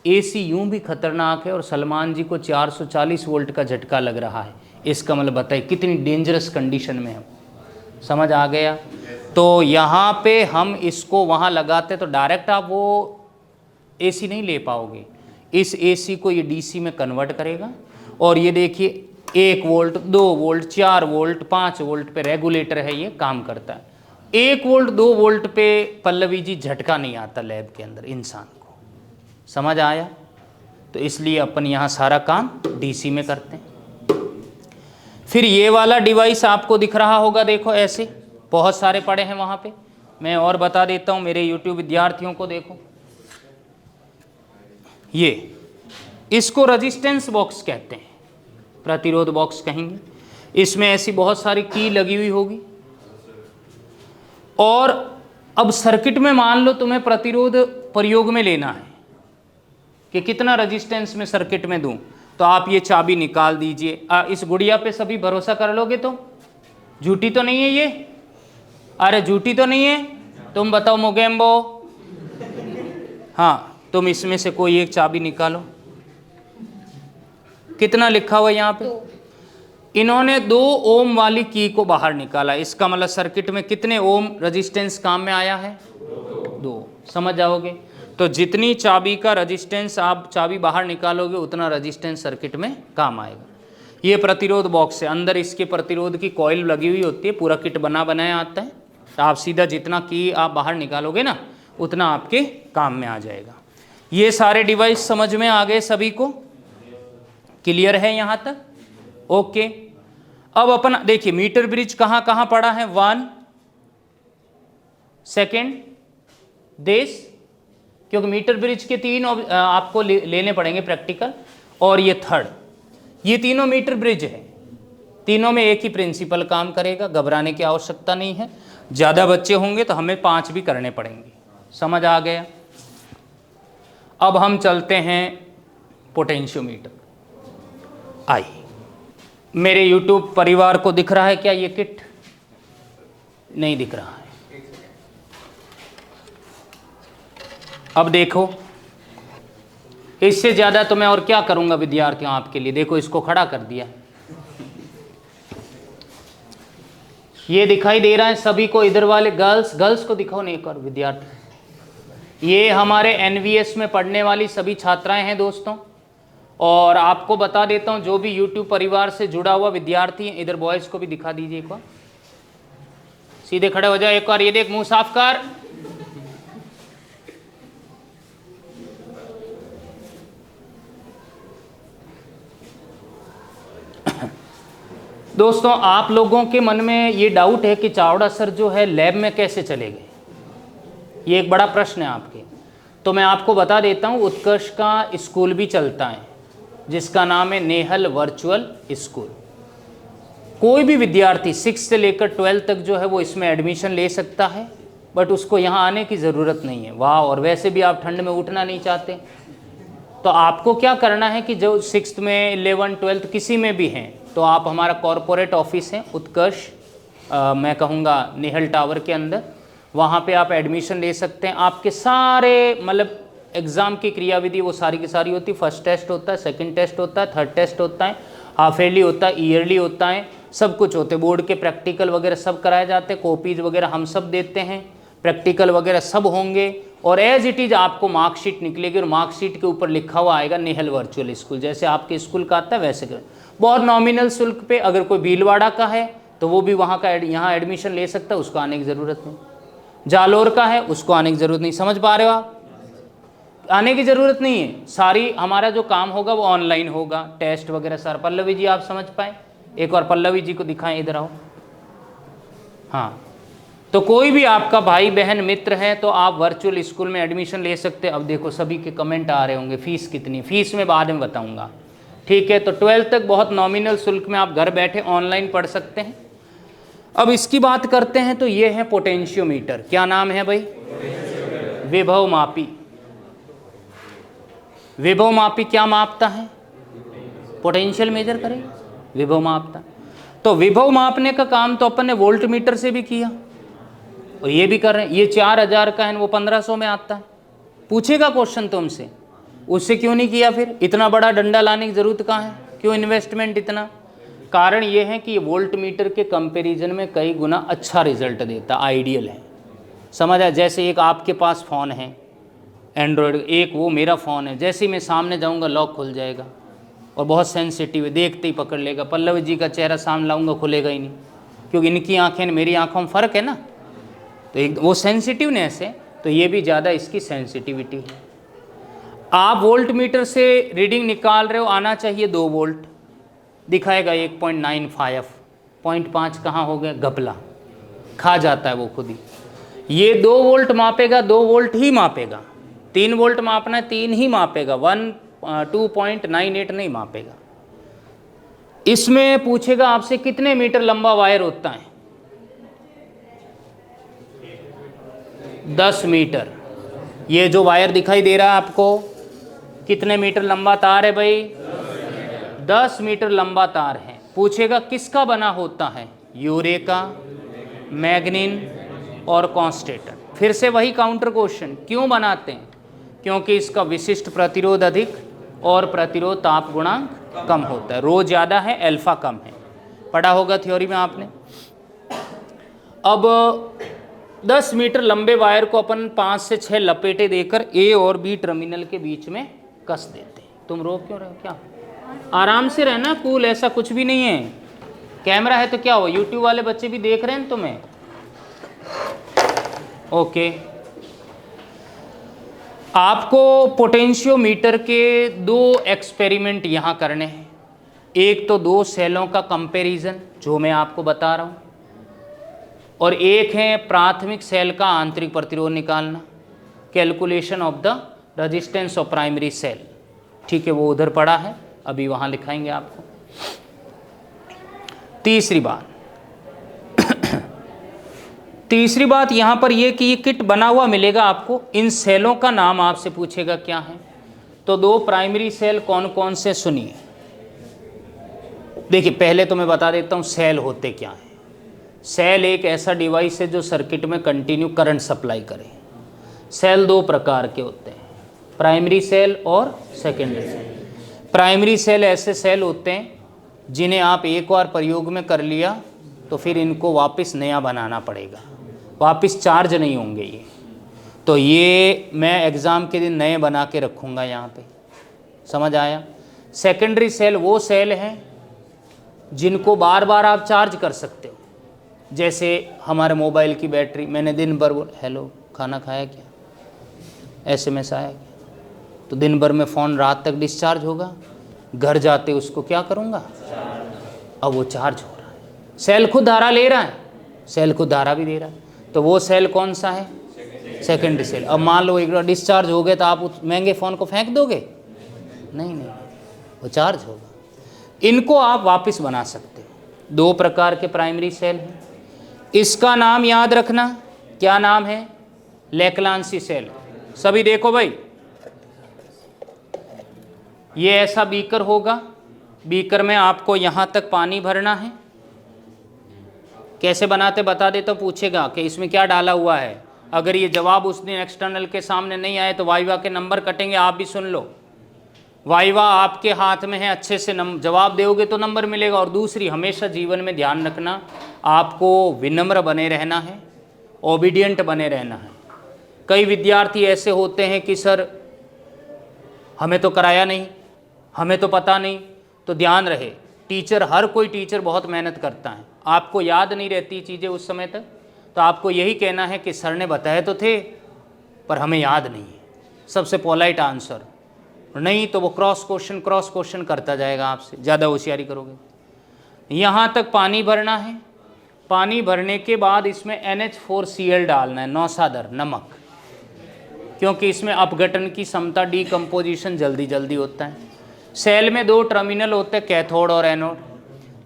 AC यूं भी खतरनाक है, और सलमान जी को 440 वोल्ट का झटका लग रहा है। इसका मतलब बताइए कितनी डेंजरस कंडीशन में है। समझ आ गया? तो यहाँ पे हम इसको वहाँ लगाते तो डायरेक्ट आप वो AC नहीं ले पाओगे। इस AC को ये DC में कन्वर्ट करेगा, और ये देखिए 1 वोल्ट, 2 वोल्ट, 4 वोल्ट, 5 वोल्ट पे रेगुलेटर है, ये काम करता है। 1 वोल्ट 2 वोल्ट पे पल्लवी जी झटका नहीं आता लैब के अंदर इंसान को। समझ आया? तो इसलिए अपन यहाँ सारा काम DC में करते हैं। फिर ये वाला डिवाइस आपको दिख रहा होगा, देखो ऐसे बहुत सारे पड़े हैं वहाँ पे। मैं और बता देता हूँ मेरे YouTube विद्यार्थियों को। देखो ये, इसको रेजिस्टेंस बॉक्स कहते हैं, प्रतिरोध बॉक्स कहेंगे। इसमें ऐसी बहुत सारी की लगी हुई होगी, और अब सर्किट में मान लो तुम्हें प्रतिरोध प्रयोग में लेना है कि कितना रेजिस्टेंस में सर्किट में दूं, तो आप ये चाबी निकाल दीजिए। इस गुड़िया पे सभी भरोसा कर लोगे तो? झूठी तो नहीं है ये? अरे झूठी तो नहीं है? तुम बताओ मोगेम्बो। हाँ, तुम इसमें से कोई एक चाबी निकालो। कितना लिखा हुआ यहाँ पे? इन्होंने 2 ओम वाली की को बाहर निकाला, इसका मतलब सर्किट में कितने ओम रेजिस्टेंस काम में आया है? 2। समझ जाओगे? तो जितनी चाबी का रेजिस्टेंस आप चाबी बाहर निकालोगे उतना रेजिस्टेंस सर्किट में काम आएगा। ये प्रतिरोध बॉक्स है, अंदर इसके प्रतिरोध की कॉइल लगी हुई होती है, पूरा किट बना बनाया आता है। तो आप सीधा जितना की आप बाहर निकालोगे ना उतना आपके काम में आ जाएगा। ये सारे डिवाइस समझ में आ गए सभी को? क्लियर है यहाँ तक? ओके। अब अपन देखिए मीटर ब्रिज कहाँ कहाँ पड़ा है? 1 सेकेंड देश, क्योंकि मीटर ब्रिज के 3 आपको लेने पड़ेंगे प्रैक्टिकल, और ये 3rd, ये तीनों मीटर ब्रिज है। तीनों में एक ही प्रिंसिपल काम करेगा, घबराने की आवश्यकता नहीं है। ज़्यादा बच्चे होंगे तो हमें 5 भी करने पड़ेंगे। समझ आ गया? अब हम चलते हैं पोटेंशियोमीटर। आई मेरे YouTube परिवार को दिख रहा है क्या ये किट? नहीं दिख रहा है। अब देखो, इससे ज़्यादा तो मैं और क्या करूंगा विद्यार्थियों आपके लिए। देखो इसको खड़ा कर दिया, ये दिखाई दे रहा है सभी को? इधर वाले गर्ल्स को दिखाओ नहीं, एक और विद्यार्थी। ये हमारे NVS में पढ़ने वाली सभी छात्राएं हैं दोस्तों। और आपको बता देता हूं जो भी YouTube परिवार से जुड़ा हुआ विद्यार्थी है, इधर बॉयज़ को भी दिखा दीजिए एक बार। सीधे खड़े हो जाए एक बार, ये देख मुंह साफ कर। दोस्तों आप लोगों के मन में ये डाउट है कि चावड़ा सर जो है लैब में कैसे चले गए, ये एक बड़ा प्रश्न है आपके। तो मैं आपको बता देता हूँ, उत्कर्ष का स्कूल भी चलता है जिसका नाम है नेहल वर्चुअल स्कूल। कोई भी विद्यार्थी 6 से लेकर 12 तक जो है वो इसमें एडमिशन ले सकता है, बट उसको यहाँ आने की ज़रूरत नहीं है। वाह, और वैसे भी आप ठंड में उठना नहीं चाहते तो आपको क्या करना है कि जो 6th में 11 12 किसी में भी हैं तो आप हमारा कॉरपोरेट ऑफिस है उत्कर्ष, मैं कहूँगा नेहल टावर के अंदर, वहाँ पे आप एडमिशन ले सकते हैं। आपके सारे मतलब एग्ज़ाम की क्रियाविधि वो सारी की सारी होती है। फर्स्ट टेस्ट होता है, सेकंड टेस्ट होता है, 3rd टेस्ट होता है, हाफ ईयरली होता है, ईयरली होता है, सब कुछ होते हैं। बोर्ड के प्रैक्टिकल वगैरह सब कराए जाते हैं, कॉपीज़ वगैरह हम सब देते हैं, प्रैक्टिकल वगैरह सब होंगे। और एज इट इज़ आपको मार्कशीट निकलेगी और मार्कशीट के ऊपर लिखा हुआ आएगा नेहल वर्चुअल स्कूल, जैसे आपके स्कूल का आता है वैसे कर। बहुत नॉमिनल शुल्क पे, अगर कोई भीलवाड़ा का है तो वो भी वहाँ का यहाँ एडमिशन ले सकता है, उसको आने की ज़रूरत नहीं। जालोर का है उसको आने की ज़रूरत नहीं। समझ पा रहे हो आप? आने की ज़रूरत नहीं है। सारी हमारा जो काम होगा वो ऑनलाइन होगा, टेस्ट वगैरह सारा। पल्लवी जी आप समझ पाए? एक और पल्लवी जी को दिखाएं, इधर आओ। हाँ, तो कोई भी आपका भाई बहन मित्र है तो आप वर्चुअल स्कूल में एडमिशन ले सकते हैं। अब देखो सभी के कमेंट आ रहे होंगे फीस कितनी, फीस में बाद में बताऊंगा, ठीक है। तो 12th तक बहुत नॉमिनल शुल्क में आप घर बैठे ऑनलाइन पढ़ सकते हैं। अब इसकी बात करते हैं तो ये है पोटेंशियोमीटर। क्या नाम है भाई? विभव मापी। विभव मापी क्या मापता है? पोटेंशियल मेजर करेगा, विभव मापता। तो विभव मापने का काम तो अपन ने वोल्ट मीटर से भी किया और ये भी कर रहे हैं। ये 4000 का है, वो 1500 में आता है। पूछेगा क्वेश्चन तुमसे, उससे क्यों नहीं किया? फिर इतना बड़ा डंडा लाने की जरूरत कहाँ है? क्यों इन्वेस्टमेंट इतना? कारण ये है कि ये वोल्ट मीटर के कंपैरिजन में कई गुना अच्छा रिजल्ट देता, आइडियल है। समझ आया? जैसे एक आपके पास फ़ोन है एंड्रॉयड, एक वो मेरा फ़ोन है, जैसे ही मैं सामने जाऊंगा लॉक खुल जाएगा और बहुत सेंसिटिव है, देखते ही पकड़ लेगा। पल्लवी जी का चेहरा सामने लाऊंगा खुलेगा ही नहीं, क्योंकि इनकी आंखें मेरी आंखों में फ़र्क है ना, तो एक वो सेंसिटिवनेस है, तो ये भी ज़्यादा इसकी सेंसिटिविटी है। आप वोल्ट मीटर से रीडिंग निकाल रहे हो, आना चाहिए 2 वोल्ट, दिखाएगा 1.95, 0.5 कहाँ हो गया? घपला खा जाता है वो खुद ही। ये 2 वोल्ट मापेगा, 2 वोल्ट ही मापेगा। 3 वोल्ट मापना है, 3 ही मापेगा, 2.98 नहीं मापेगा। इसमें पूछेगा आपसे कितने मीटर लंबा वायर होता है? 10 मीटर। ये जो वायर दिखाई दे रहा है आपको, कितने मीटर लंबा तार है भाई? 10 मीटर लंबा तार है। पूछेगा किसका बना होता है? यूरेका, मैग्नीन और कॉन्स्टेंट। फिर से वही काउंटर क्वेश्चन, क्यों बनाते हैं? क्योंकि इसका विशिष्ट प्रतिरोध अधिक और प्रतिरोध ताप गुणांक कम होता है। रो ज़्यादा है, अल्फा कम है। पढ़ा होगा थ्योरी में आपने। अब 10 मीटर लंबे वायर को अपन 5 से 6 लपेटे देकर ए और बी टर्मिनल के बीच में कस देते हैं। तुम रो क्यों रहे हो? क्या आराम से रहना, कूल, ऐसा कुछ भी नहीं है। कैमरा है तो क्या हो, यूट्यूब वाले बच्चे भी देख रहे हैं तुम्हें। ओके, आपको पोटेंशियोमीटर के 2 एक्सपेरिमेंट यहाँ करने हैं। एक तो 2 सेलों का कंपैरिजन जो मैं आपको बता रहा हूँ, और एक है प्राथमिक सेल का आंतरिक प्रतिरोध निकालना, calculation of the resistance of primary cell. ठीक है, वो उधर पड़ा है, अभी वहाँ लिखाएंगे आपको। तीसरी बात यहाँ पर ये कि ये किट बना हुआ मिलेगा आपको। इन सेलों का नाम आपसे पूछेगा क्या है। तो 2 प्राइमरी सेल कौन कौन से, सुनिए। देखिए, पहले तो मैं बता देता हूँ सेल होते क्या हैं। सेल एक ऐसा डिवाइस है जो सर्किट में कंटिन्यू करंट सप्लाई करे। सेल 2 प्रकार के होते हैं, प्राइमरी सेल और सेकेंडरी सेल। प्राइमरी सेल ऐसे सेल होते हैं जिन्हें आप एक बार प्रयोग में कर लिया तो फिर इनको वापस नया बनाना पड़ेगा, वापस चार्ज नहीं होंगे ये। तो ये मैं एग्ज़ाम के दिन नए बना के रखूँगा यहाँ पे, समझ आया। सेकेंडरी सेल वो सेल हैं जिनको बार बार आप चार्ज कर सकते हो। जैसे हमारे मोबाइल की बैटरी, मैंने दिन भर हेलो खाना खाया क्या, SMS आया क्या, तो दिन भर में फ़ोन रात तक डिस्चार्ज होगा, घर जाते उसको क्या करूँगा, अब वो चार्ज हो रहा है। सेल खुद धारा ले रहा है, सेल खुद धारा भी दे रहा है। तो वो सेल कौन सा है, सेकेंडरी सेल। अब मान लो एक बार डिस्चार्ज हो गए तो आप उस महंगे फ़ोन को फेंक दोगे, नहीं, वो चार्ज होगा। इनको आप वापस बना सकते हो। 2 प्रकार के प्राइमरी सेल हैं। इसका नाम याद रखना, क्या नाम है, लेक्लांसी सेल। सभी देखो भाई, ये ऐसा बीकर होगा, बीकर में आपको यहाँ तक पानी भरना है। कैसे बनाते बता देता हूँ, पूछेगा कि इसमें क्या डाला हुआ है। अगर ये जवाब उस दिन एक्सटर्नल के सामने नहीं आए तो वाइवा के नंबर कटेंगे। आप भी सुन लो, वाइवा आपके हाथ में है, अच्छे से जवाब दोगे तो नंबर मिलेगा। और दूसरी, हमेशा जीवन में ध्यान रखना, आपको विनम्र बने रहना है, ओबीडियंट बने रहना है। कई विद्यार्थी ऐसे होते हैं कि सर हमें तो कराया नहीं, हमें तो पता नहीं। तो ध्यान रहे, टीचर, हर कोई टीचर बहुत मेहनत करता है। आपको याद नहीं रहती चीज़ें उस समय तक, तो आपको यही कहना है कि सर ने बताए तो थे पर हमें याद नहीं है। सबसे पोलाइट आंसर, नहीं तो वो क्रॉस क्वेश्चन करता जाएगा आपसे, ज़्यादा होशियारी करोगे। यहाँ तक पानी भरना है। पानी भरने के बाद इसमें NH4Cl डालना है, नौसादर नमक, क्योंकि इसमें अपघटन की क्षमता, डीकम्पोजिशन जल्दी होता है। सेल में 2 टर्मिनल होते हैं, कैथोड और एनोड।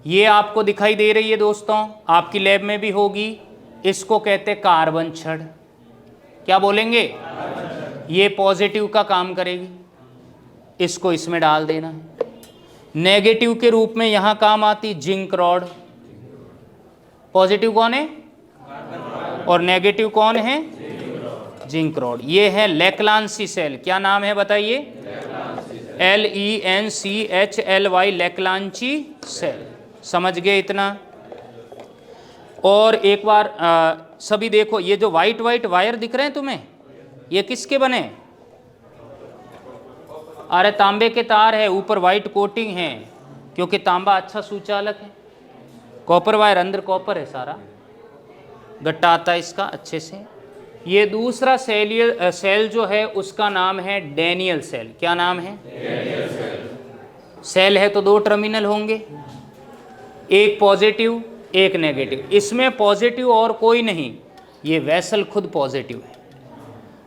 ये आपको दिखाई दे रही है दोस्तों, आपकी लैब में भी होगी। इसको कहते हैं कार्बन छड़। क्या बोलेंगे, ये पॉजिटिव का काम करेगी, इसको इसमें डाल देना है। नेगेटिव के रूप में यहाँ काम आती जिंक रॉड। पॉजिटिव कौन है और नेगेटिव कौन है, जिंक रॉड। ये है लेक्लांसी सेल। क्या नाम है बताइए, LENCHLY, लेक्लांची सेल। समझ गए इतना। और एक बार सभी देखो, ये जो वाइट वायर दिख रहे हैं तुम्हें, ये किसके बने, अरे तांबे के तार है, ऊपर वाइट कोटिंग है, क्योंकि तांबा अच्छा सुचालक है। कॉपर वायर, अंदर कॉपर है, सारा गट्टा आता है इसका अच्छे से। ये दूसरा सेल जो है उसका नाम है डैनियल सेल। क्या नाम है, डैनियल सेल। सेल है तो 2 टर्मिनल होंगे, एक पॉजिटिव एक नेगेटिव। इसमें पॉजिटिव और कोई नहीं, ये वेसल खुद पॉजिटिव है।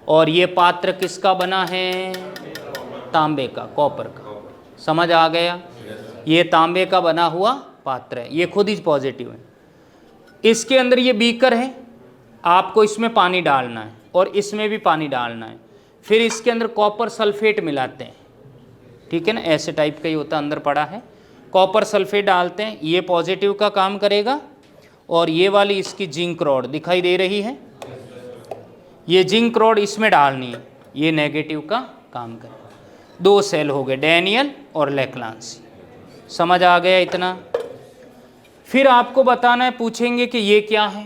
और ये पात्र किसका बना है, तांबे का, कॉपर का। समझ आ गया, ये तांबे का बना हुआ पात्र है, ये खुद ही पॉजिटिव है। इसके अंदर ये बीकर है, आपको इसमें पानी डालना है और इसमें भी पानी डालना है। फिर इसके अंदर कॉपर सल्फेट मिलाते हैं, ठीक है ना, ऐसे टाइप का ही होता, अंदर पड़ा है। कॉपर सल्फेट डालते हैं, ये पॉजिटिव का काम करेगा। और ये वाली इसकी जिंक रॉड दिखाई दे रही है, ये जिंक रॉड इसमें डालनी है, ये नेगेटिव का काम करेगा। 2 सेल हो गए, डैनियल और लेक्लांसी। समझ आ गया इतना। फिर आपको बताना है, पूछेंगे कि ये क्या है,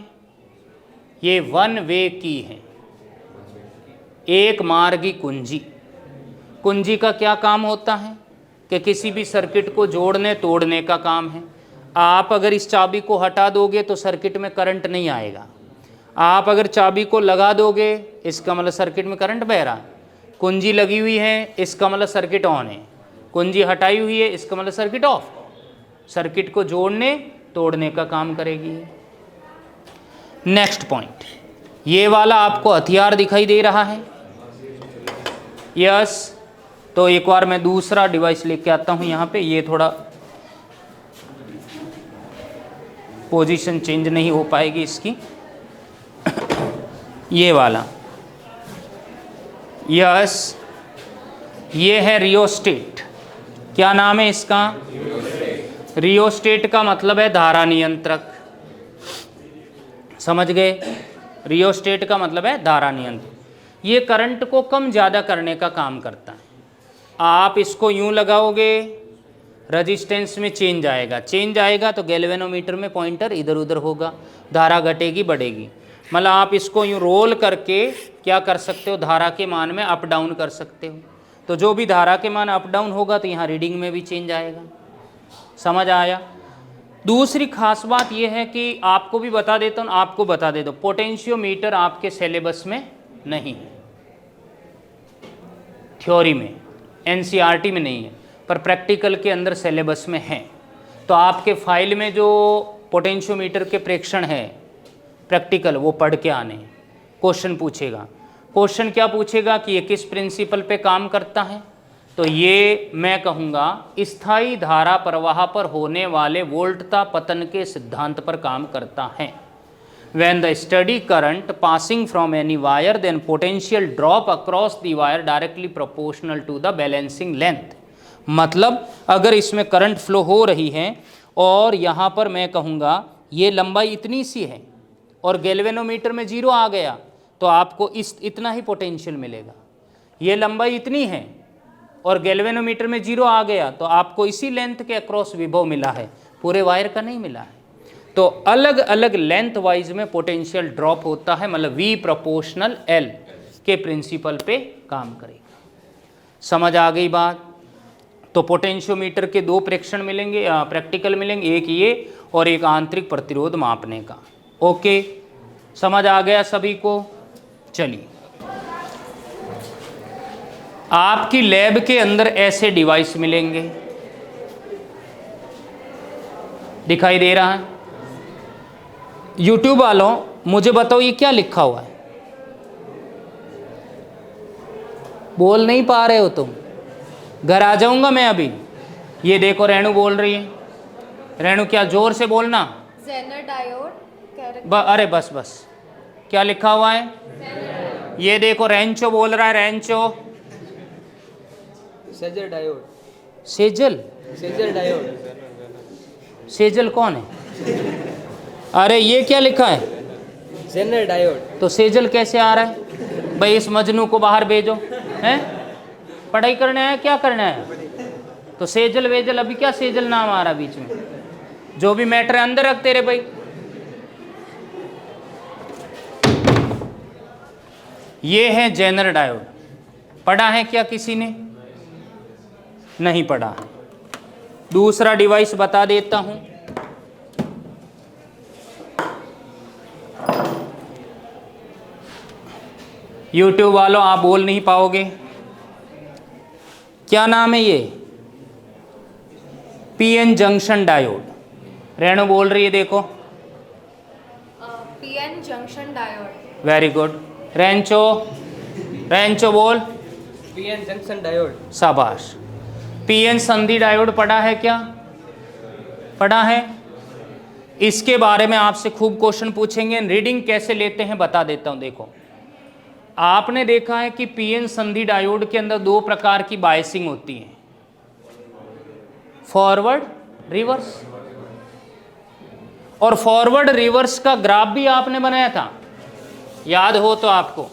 ये वन वे की है, एक मार्गी कुंजी। कुंजी का क्या काम होता है कि किसी भी सर्किट को जोड़ने तोड़ने का काम है। आप अगर इस चाबी को हटा दोगे तो सर्किट में करंट नहीं आएगा, आप अगर चाबी को लगा दोगे इसका मतलब सर्किट में करंट बह रहा है। कुंजी लगी हुई है इसका मतलब सर्किट ऑन है, कुंजी हटाई हुई है इसका मतलब सर्किट ऑफ। सर्किट को जोड़ने तोड़ने का काम करेगी। नेक्स्ट पॉइंट, ये वाला आपको हथियार दिखाई दे रहा है, यस। तो एक बार मैं दूसरा डिवाइस लेके आता हूं यहाँ पे, ये थोड़ा पोजीशन चेंज नहीं हो पाएगी इसकी। ये वाला, यस, ये है रियोस्टेट। क्या नाम है इसका? रियोस्टेट का मतलब है धारा नियंत्रक। समझ गए? रियोस्टेट का मतलब है धारा नियंत्रक। ये करंट को कम ज़्यादा करने का काम करता है। आप इसको यूं लगाओगे, रजिस्टेंस में चेंज आएगा, चेंज आएगा तो गैल्वेनोमीटर में पॉइंटर इधर उधर होगा, धारा घटेगी बढ़ेगी। मतलब आप इसको यूं रोल करके क्या कर सकते हो, धारा के मान में अप डाउन कर सकते हो। तो जो भी धारा के मान अप डाउन होगा तो यहाँ रीडिंग में भी चेंज आएगा। समझ आया? दूसरी खास बात यह है कि आपको भी बता देता हूँ, आपको बता देता हूँ, पोटेंशियोमीटर आपके सिलेबस में नहीं है, थ्योरी में, एनसीईआरटी में नहीं है, पर प्रैक्टिकल के अंदर सिलेबस में है। तो आपके फाइल में जो पोटेंशियोमीटर के प्रेक्षण है प्रैक्टिकल, वो पढ़ के आने। क्वेश्चन पूछेगा, क्वेश्चन क्या पूछेगा कि ये किस प्रिंसिपल पे काम करता है। तो ये मैं कहूँगा स्थायी धारा प्रवाह पर होने वाले वोल्टता पतन के सिद्धांत पर काम करता है। When the steady current passing from any wire, then potential drop across the wire directly proportional to the balancing length। मतलब अगर इसमें करंट फ्लो हो रही है और यहाँ पर मैं कहूँगा ये लंबाई इतनी सी है और गैल्वेनोमीटर में 0 आ गया तो आपको इतना ही पोटेंशियल मिलेगा। ये लंबाई इतनी है और गैल्वेनोमीटर में 0 आ गया तो आपको इसी लेंथ के अक्रॉस विभव मिला है, पूरे वायर का नहीं मिला है। तो अलग अलग लेंथ वाइज में पोटेंशियल ड्रॉप होता है, मतलब V प्रोपोर्शनल L के प्रिंसिपल पे काम करेगा। समझ आ गई बात? तो पोटेंशियोमीटर के 2 प्रेक्षण मिलेंगे, प्रैक्टिकल मिलेंगे, एक ये और एक आंतरिक प्रतिरोध मापने का। ओके, समझ आ गया सभी को? चलिए, आपकी लैब के अंदर ऐसे डिवाइस मिलेंगे, दिखाई दे रहा है? यूट्यूब वालों मुझे बताओ ये क्या लिखा हुआ है? बोल नहीं पा रहे हो तुम? घर आ जाऊंगा मैं अभी। ये देखो रेणु बोल रही है। रेणु क्या जोर से बोलना। Zener diode. अरे बस बस, क्या लिखा हुआ है? ये देखो रेंचो बोल रहा है, रेंचो। सेजल डायोड। सेजल? सेजल डायोड। सेजल कौन है? अरे ये क्या लिखा है? Zener diode. तो सेजल कैसे आ रहा है? भाई इस मजनू को बाहर भेजो। हैं? पढ़ाई करने आया, क्या करना है? तो सेजल वेजल, अभी क्या सेजल नाम आ रहा बीच में? जो भी मैटर है अंदर रखते रहे भाई। ये है जेनर डायोड। पढ़ा है क्या किसी ने? नहीं पढ़ा है। दूसरा डिवाइस बता देता हूं। यूट्यूब वालों आप बोल नहीं पाओगे, क्या नाम है ये? PN junction diode. रेणु बोल रही है, देखो। PN junction diode. Very good. Rancho, Rancho बोल। PN junction diode. शाबाश। पीएन संधि डायोड पढ़ा है क्या? पढ़ा है? इसके बारे में आपसे खूब क्वेश्चन पूछेंगे। रीडिंग कैसे लेते हैं बता देता हूं। देखो, आपने देखा है कि पीएन संधि डायोड के अंदर 2 प्रकार की बायसिंग होती है, फॉरवर्ड रिवर्स। और फॉरवर्ड रिवर्स का ग्राफ भी आपने बनाया था, याद हो तो आपको।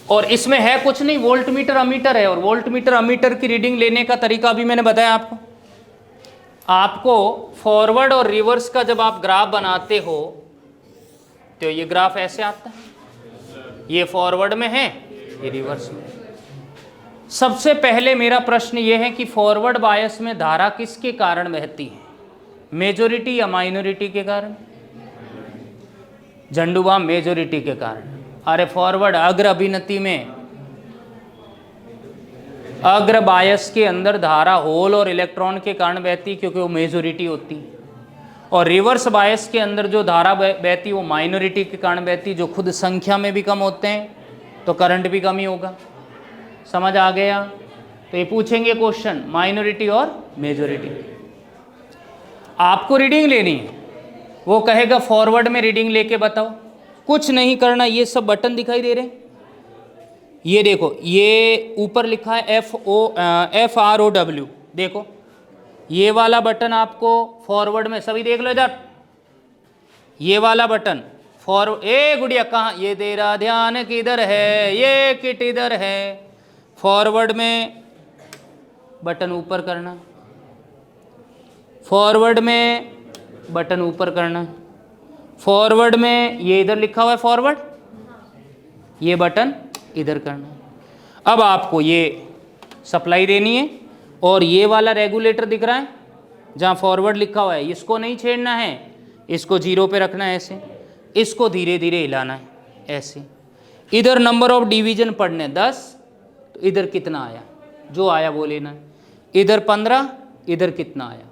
और इसमें है कुछ नहीं, वोल्टमीटर अमीटर है, और वोल्टमीटर अमीटर की रीडिंग लेने का तरीका भी मैंने बताया आपको। आपको फॉरवर्ड और रिवर्स का जब आप ग्राफ बनाते हो तो ये ग्राफ ऐसे आता है, ये फॉरवर्ड में है, ये रिवर्स में। सबसे पहले मेरा प्रश्न ये है कि फॉरवर्ड बायस में धारा किसके कारण बहती है, मेजॉरिटी या माइनॉरिटी के कारण? झंडूबाम मेजॉरिटी के कारण। अरे फॉरवर्ड अग्र अभिनति में अग्र बायस के अंदर धारा होल और इलेक्ट्रॉन के कारण बहती क्योंकि वो मेजॉरिटी होती है, और रिवर्स बायस के अंदर जो धारा बहती वो माइनॉरिटी के कारण बहती, जो खुद संख्या में भी कम होते हैं तो करंट भी कम ही होगा। समझ आ गया? तो ये पूछेंगे क्वेश्चन माइनॉरिटी और मेजॉरिटी। आपको रीडिंग लेनी है, वो कहेगा फॉरवर्ड में रीडिंग लेके बताओ, कुछ नहीं करना। ये सब बटन दिखाई दे रहे हैं, ये देखो, ये ऊपर लिखा है FROW, देखो ये वाला बटन आपको फॉरवर्ड में, सभी देख लो इधर, ये वाला बटन फॉरवर्ड। ए गुड़िया कहाँ, ये तेरा ध्यान किधर है, ये किट इधर है। फॉरवर्ड में बटन ऊपर करना, फॉरवर्ड में बटन ऊपर करना, फॉरवर्ड में ये इधर लिखा हुआ है फॉरवर्ड, ये बटन इधर करना। अब आपको ये सप्लाई देनी है, और ये वाला रेगुलेटर दिख रहा है जहाँ फॉरवर्ड लिखा हुआ है, इसको नहीं छेड़ना है, इसको 0 पे रखना है ऐसे, इसको धीरे धीरे हिलाना है ऐसे। इधर नंबर ऑफ डिवीजन पढ़ने 10, तो इधर कितना आया, जो आया वो लेना है। इधर 15, इधर कितना आया,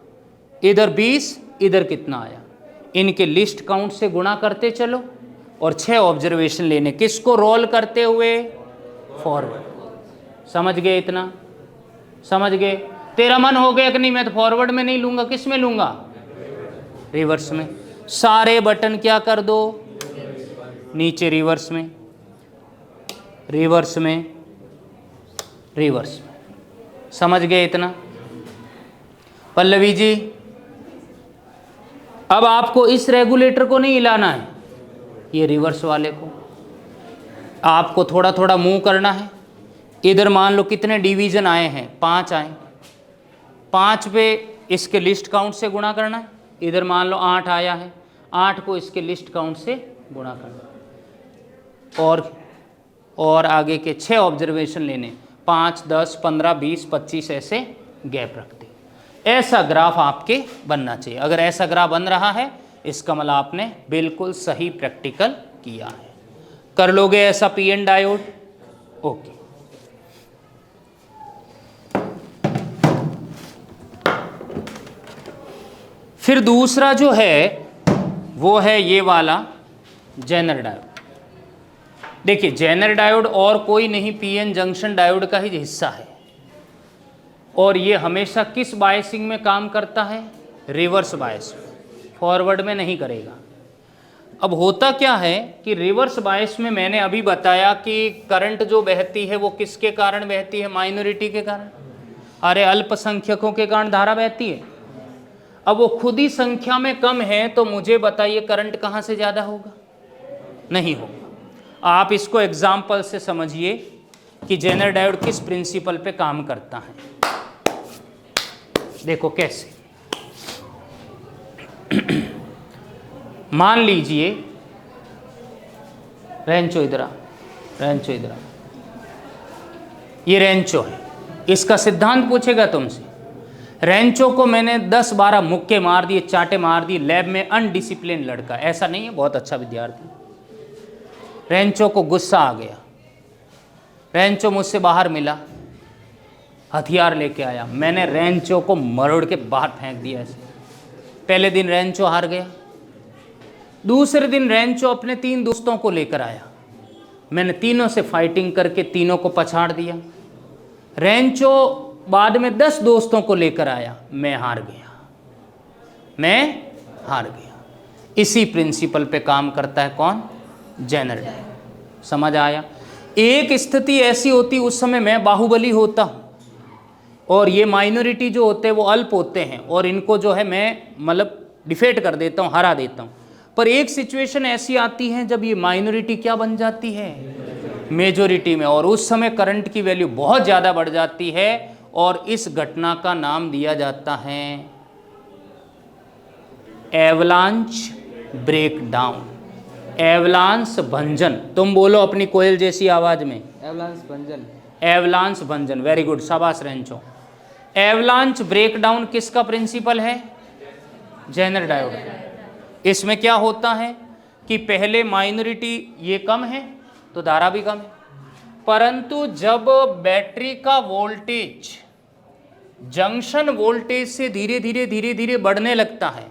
इधर 20, इधर कितना आया। इनके लिस्ट काउंट से गुणा करते चलो, और 6 ऑब्जर्वेशन लेने, किसको रोल करते हुए, फॉरवर्ड। समझ गए? इतना समझ गए? तेरा मन हो गया कि नहीं, मैं तो फॉरवर्ड में नहीं लूंगा, किस में लूंगा, रिवर्स में। सारे बटन क्या कर दो, नीचे रिवर्स में, रिवर्स में, रिवर्स में। समझ गए इतना? पल्लवी जी, अब आपको इस रेगुलेटर को नहीं हिलाना है, ये रिवर्स वाले को आपको थोड़ा थोड़ा मूव करना है। इधर मान लो कितने डिवीजन आए हैं, 5 आए, 5 पे इसके लिस्ट काउंट से गुणा करना है। इधर मान लो 8 आया है, 8 को इसके लिस्ट काउंट से गुणा करना, और आगे के 6 ऑब्जर्वेशन लेने, 5, 10, 15, 20, 25 ऐसे गैप रखते। ऐसा ग्राफ आपके बनना चाहिए। अगर ऐसा ग्राफ बन रहा है, इसका मतलब आपने बिल्कुल सही प्रैक्टिकल किया है। कर लोगे ऐसा पीएन डायोड? ओके। फिर दूसरा जो है वो है ये वाला जेनर डायोड। देखिए जेनर डायोड और कोई नहीं, पीएन जंक्शन डायोड का ही हिस्सा है, और ये हमेशा किस बायसिंग में काम करता है, रिवर्स बायस, फॉरवर्ड में नहीं करेगा। अब होता क्या है कि रिवर्स बायस में मैंने अभी बताया कि करंट जो बहती है वो किसके कारण बहती है, माइनॉरिटी के कारण। अरे अल्पसंख्यकों के कारण धारा बहती है। अब वो खुद ही संख्या में कम है, तो मुझे बताइए करंट कहाँ से ज़्यादा होगा, नहीं होगा। आप इसको एग्जाम्पल से समझिए कि जेनर डायोड किस प्रिंसिपल पे काम करता है। देखो कैसे, मान लीजिए रेंचो इधर आ, रेंचो इधर आ, ये रेंचो है, इसका सिद्धांत पूछेगा तुमसे। रेंचो को मैंने 10-12 मुक्के मार दिए, चाटे मार दिए, लैब में अनडिसिप्लिन लड़का, ऐसा नहीं है, बहुत अच्छा विद्यार्थी। रेंचो को गुस्सा आ गया, रेंचो मुझसे बाहर मिला, हथियार लेके आया, मैंने रेंचो को मरोड़ के बाहर फेंक दिया ऐसे। पहले दिन रेंचो हार गया, दूसरे दिन रेंचो अपने 3 दोस्तों को लेकर आया, मैंने तीनों से फाइटिंग करके तीनों को पछाड़ दिया। रेंचो बाद में 10 दोस्तों को लेकर आया, मैं हार गया, मैं हार गया। इसी प्रिंसिपल पे काम करता है कौन, जेनर डायोड। समझ आया? एक स्थिति ऐसी होती, उस समय मैं बाहुबली होता हूँ और ये माइनॉरिटी जो होते हैं वो अल्प होते हैं, और इनको जो है मैं मतलब डिफेट कर देता हूँ, हरा देता हूँ। पर एक सिचुएशन ऐसी आती है जब ये माइनॉरिटी क्या बन जाती है, मेजॉरिटी में, और उस समय करंट की वैल्यू बहुत ज़्यादा बढ़ जाती है, और इस घटना का नाम दिया जाता है एवलांच ब्रेक डाउन, एवलांस भंजन। तुम बोलो अपनी कोयल जैसी आवाज में, एवलांस भंजन। एवलांस भंजन। वेरी गुड, शाबाश रेंचो। एवलांच ब्रेकडाउन किसका प्रिंसिपल है? जेनर डायोड का। इसमें क्या होता है कि पहले माइनॉरिटी ये कम है तो धारा भी कम है, परंतु जब बैटरी का वोल्टेज जंक्शन वोल्टेज से धीरे धीरे बढ़ने लगता है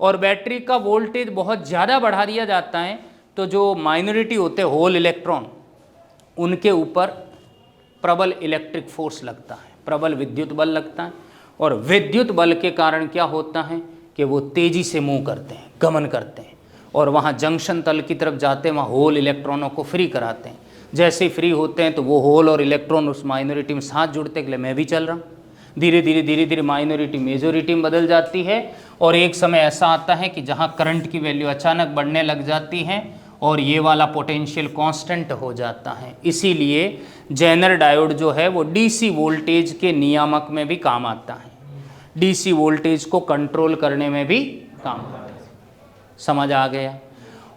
और बैटरी का वोल्टेज बहुत ज़्यादा बढ़ा दिया जाता है, तो जो माइनॉरिटी होते हैं होल इलेक्ट्रॉन, उनके ऊपर प्रबल इलेक्ट्रिक फोर्स लगता है, प्रबल विद्युत बल लगता है। और विद्युत बल के कारण क्या होता है कि वो तेज़ी से मूव करते हैं, गमन करते हैं, और वहाँ जंक्शन तल की तरफ जाते हैं, वहाँ होल इलेक्ट्रॉनों को फ्री कराते हैं। जैसे ही फ्री होते हैं तो वो होल और इलेक्ट्रॉन उस माइनॉरिटी में साथ जुड़ते के लिए मैं भी चल रहा हूँ। धीरे धीरे माइनॉरिटी मेजॉरिटी में बदल जाती है, और एक समय ऐसा आता है कि जहाँ करंट की वैल्यू अचानक बढ़ने लग जाती है और ये वाला पोटेंशियल कांस्टेंट हो जाता है। इसीलिए जेनर डायोड जो है वो डीसी वोल्टेज के नियामक में भी काम आता है, डीसी वोल्टेज को कंट्रोल करने में भी काम आता है। समझ आ गया?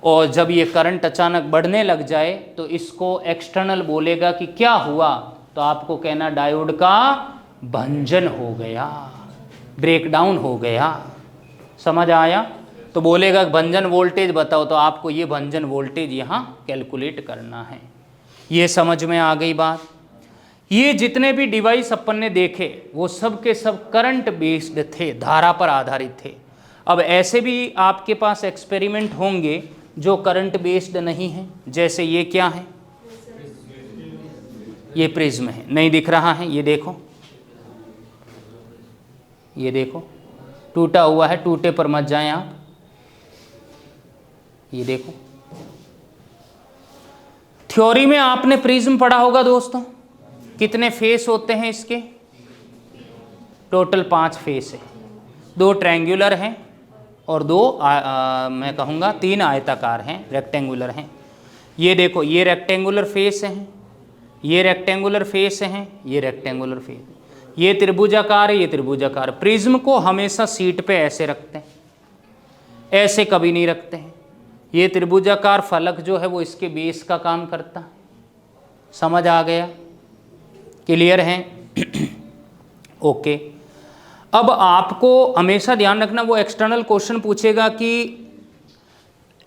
और जब ये करंट अचानक बढ़ने लग जाए तो इसको एक्सटर्नल बोलेगा कि क्या हुआ, तो आपको कहना डायोड का भंजन हो गया, ब्रेकडाउन हो गया। समझ आया? तो बोलेगा भंजन वोल्टेज बताओ, तो आपको ये भंजन वोल्टेज यहाँ कैलकुलेट करना है। ये समझ में आ गई बात? ये जितने भी डिवाइस अपन ने देखे वो सब के सब करंट बेस्ड थे, धारा पर आधारित थे। अब ऐसे भी आपके पास एक्सपेरिमेंट होंगे जो करंट बेस्ड नहीं है। जैसे ये क्या है? ये प्रिज्म है, नहीं दिख रहा है? ये देखो, ये देखो टूटा हुआ है, टूटे पर मत जाएं आप। ये देखो, थ्योरी में आपने प्रिज्म पढ़ा होगा दोस्तों। कितने फेस होते हैं इसके? टोटल 5 फेस है। 2 ट्रायंगुलर हैं और 2 मैं कहूँगा 3 आयताकार हैं, रेक्टेंगुलर हैं। ये देखो, ये रेक्टेंगुलर फेस हैं, ये रेक्टेंगुलर फेस हैं, ये रेक्टेंगुलर फेस, ये त्रिभुजाकार है, ये त्रिभुजाकार। प्रिज्म को हमेशा सीट पे ऐसे रखते हैं, ऐसे कभी नहीं रखते हैं। ये त्रिभुजाकार फलक जो है वो इसके बेस का काम करता है। समझ आ गया? क्लियर है? ओके। अब आपको हमेशा ध्यान रखना, वो एक्सटर्नल क्वेश्चन पूछेगा कि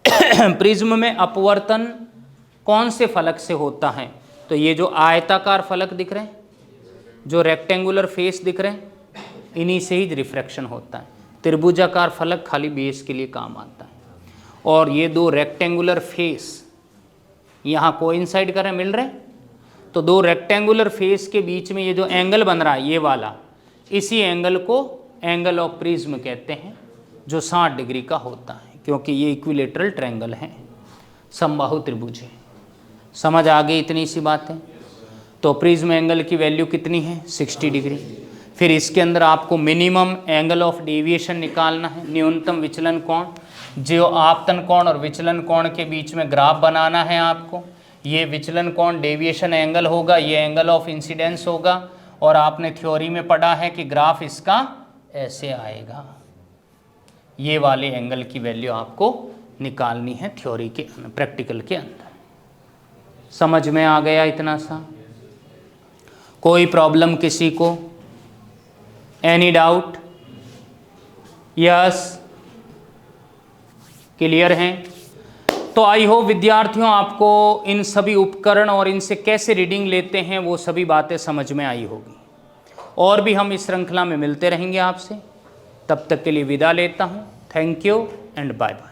प्रिज्म में अपवर्तन कौन से फलक से होता है, तो ये जो आयताकार फलक दिख रहे हैं, जो रेक्टेंगुलर फेस दिख रहे हैं, इन्हीं से ही रिफ्रैक्शन होता है। त्रिभुजाकार फलक खाली बेस के लिए काम आता है। और ये 2 रेक्टेंगुलर फेस यहाँ कोइंसाइड कर रहे हैं, मिल रहे हैं, तो 2 रेक्टेंगुलर फेस के बीच में ये जो एंगल बन रहा है, ये वाला, इसी एंगल को एंगल ऑफ प्रिज्म कहते हैं, जो 60 डिग्री का होता है, क्योंकि ये इक्विलेटरल ट्रायंगल है, समबाहु त्रिभुज है। समझ आ गई इतनी सी बात है? तो प्रिज्म एंगल की वैल्यू कितनी है? 60 डिग्री। फिर इसके अंदर आपको मिनिमम एंगल ऑफ डेविएशन निकालना है, न्यूनतम विचलन कोण। जो आपतन कोण और विचलन कोण के बीच में ग्राफ बनाना है आपको। ये विचलन कोण डेविएशन एंगल होगा, ये एंगल ऑफ इंसिडेंस होगा, और आपने थ्योरी में पढ़ा है कि ग्राफ इसका ऐसे आएगा। ये वाले एंगल की वैल्यू आपको निकालनी है थ्योरी के, प्रैक्टिकल के अंदर। समझ में आ गया इतना सा? कोई प्रॉब्लम किसी को? Any doubt? यस? क्लियर हैं? तो आई होप विद्यार्थियों आपको इन सभी उपकरण और इनसे कैसे रीडिंग लेते हैं वो सभी बातें समझ में आई होगी। और भी हम इस श्रृंखला में मिलते रहेंगे आपसे। तब तक के लिए विदा लेता हूँ। Thank you and bye bye.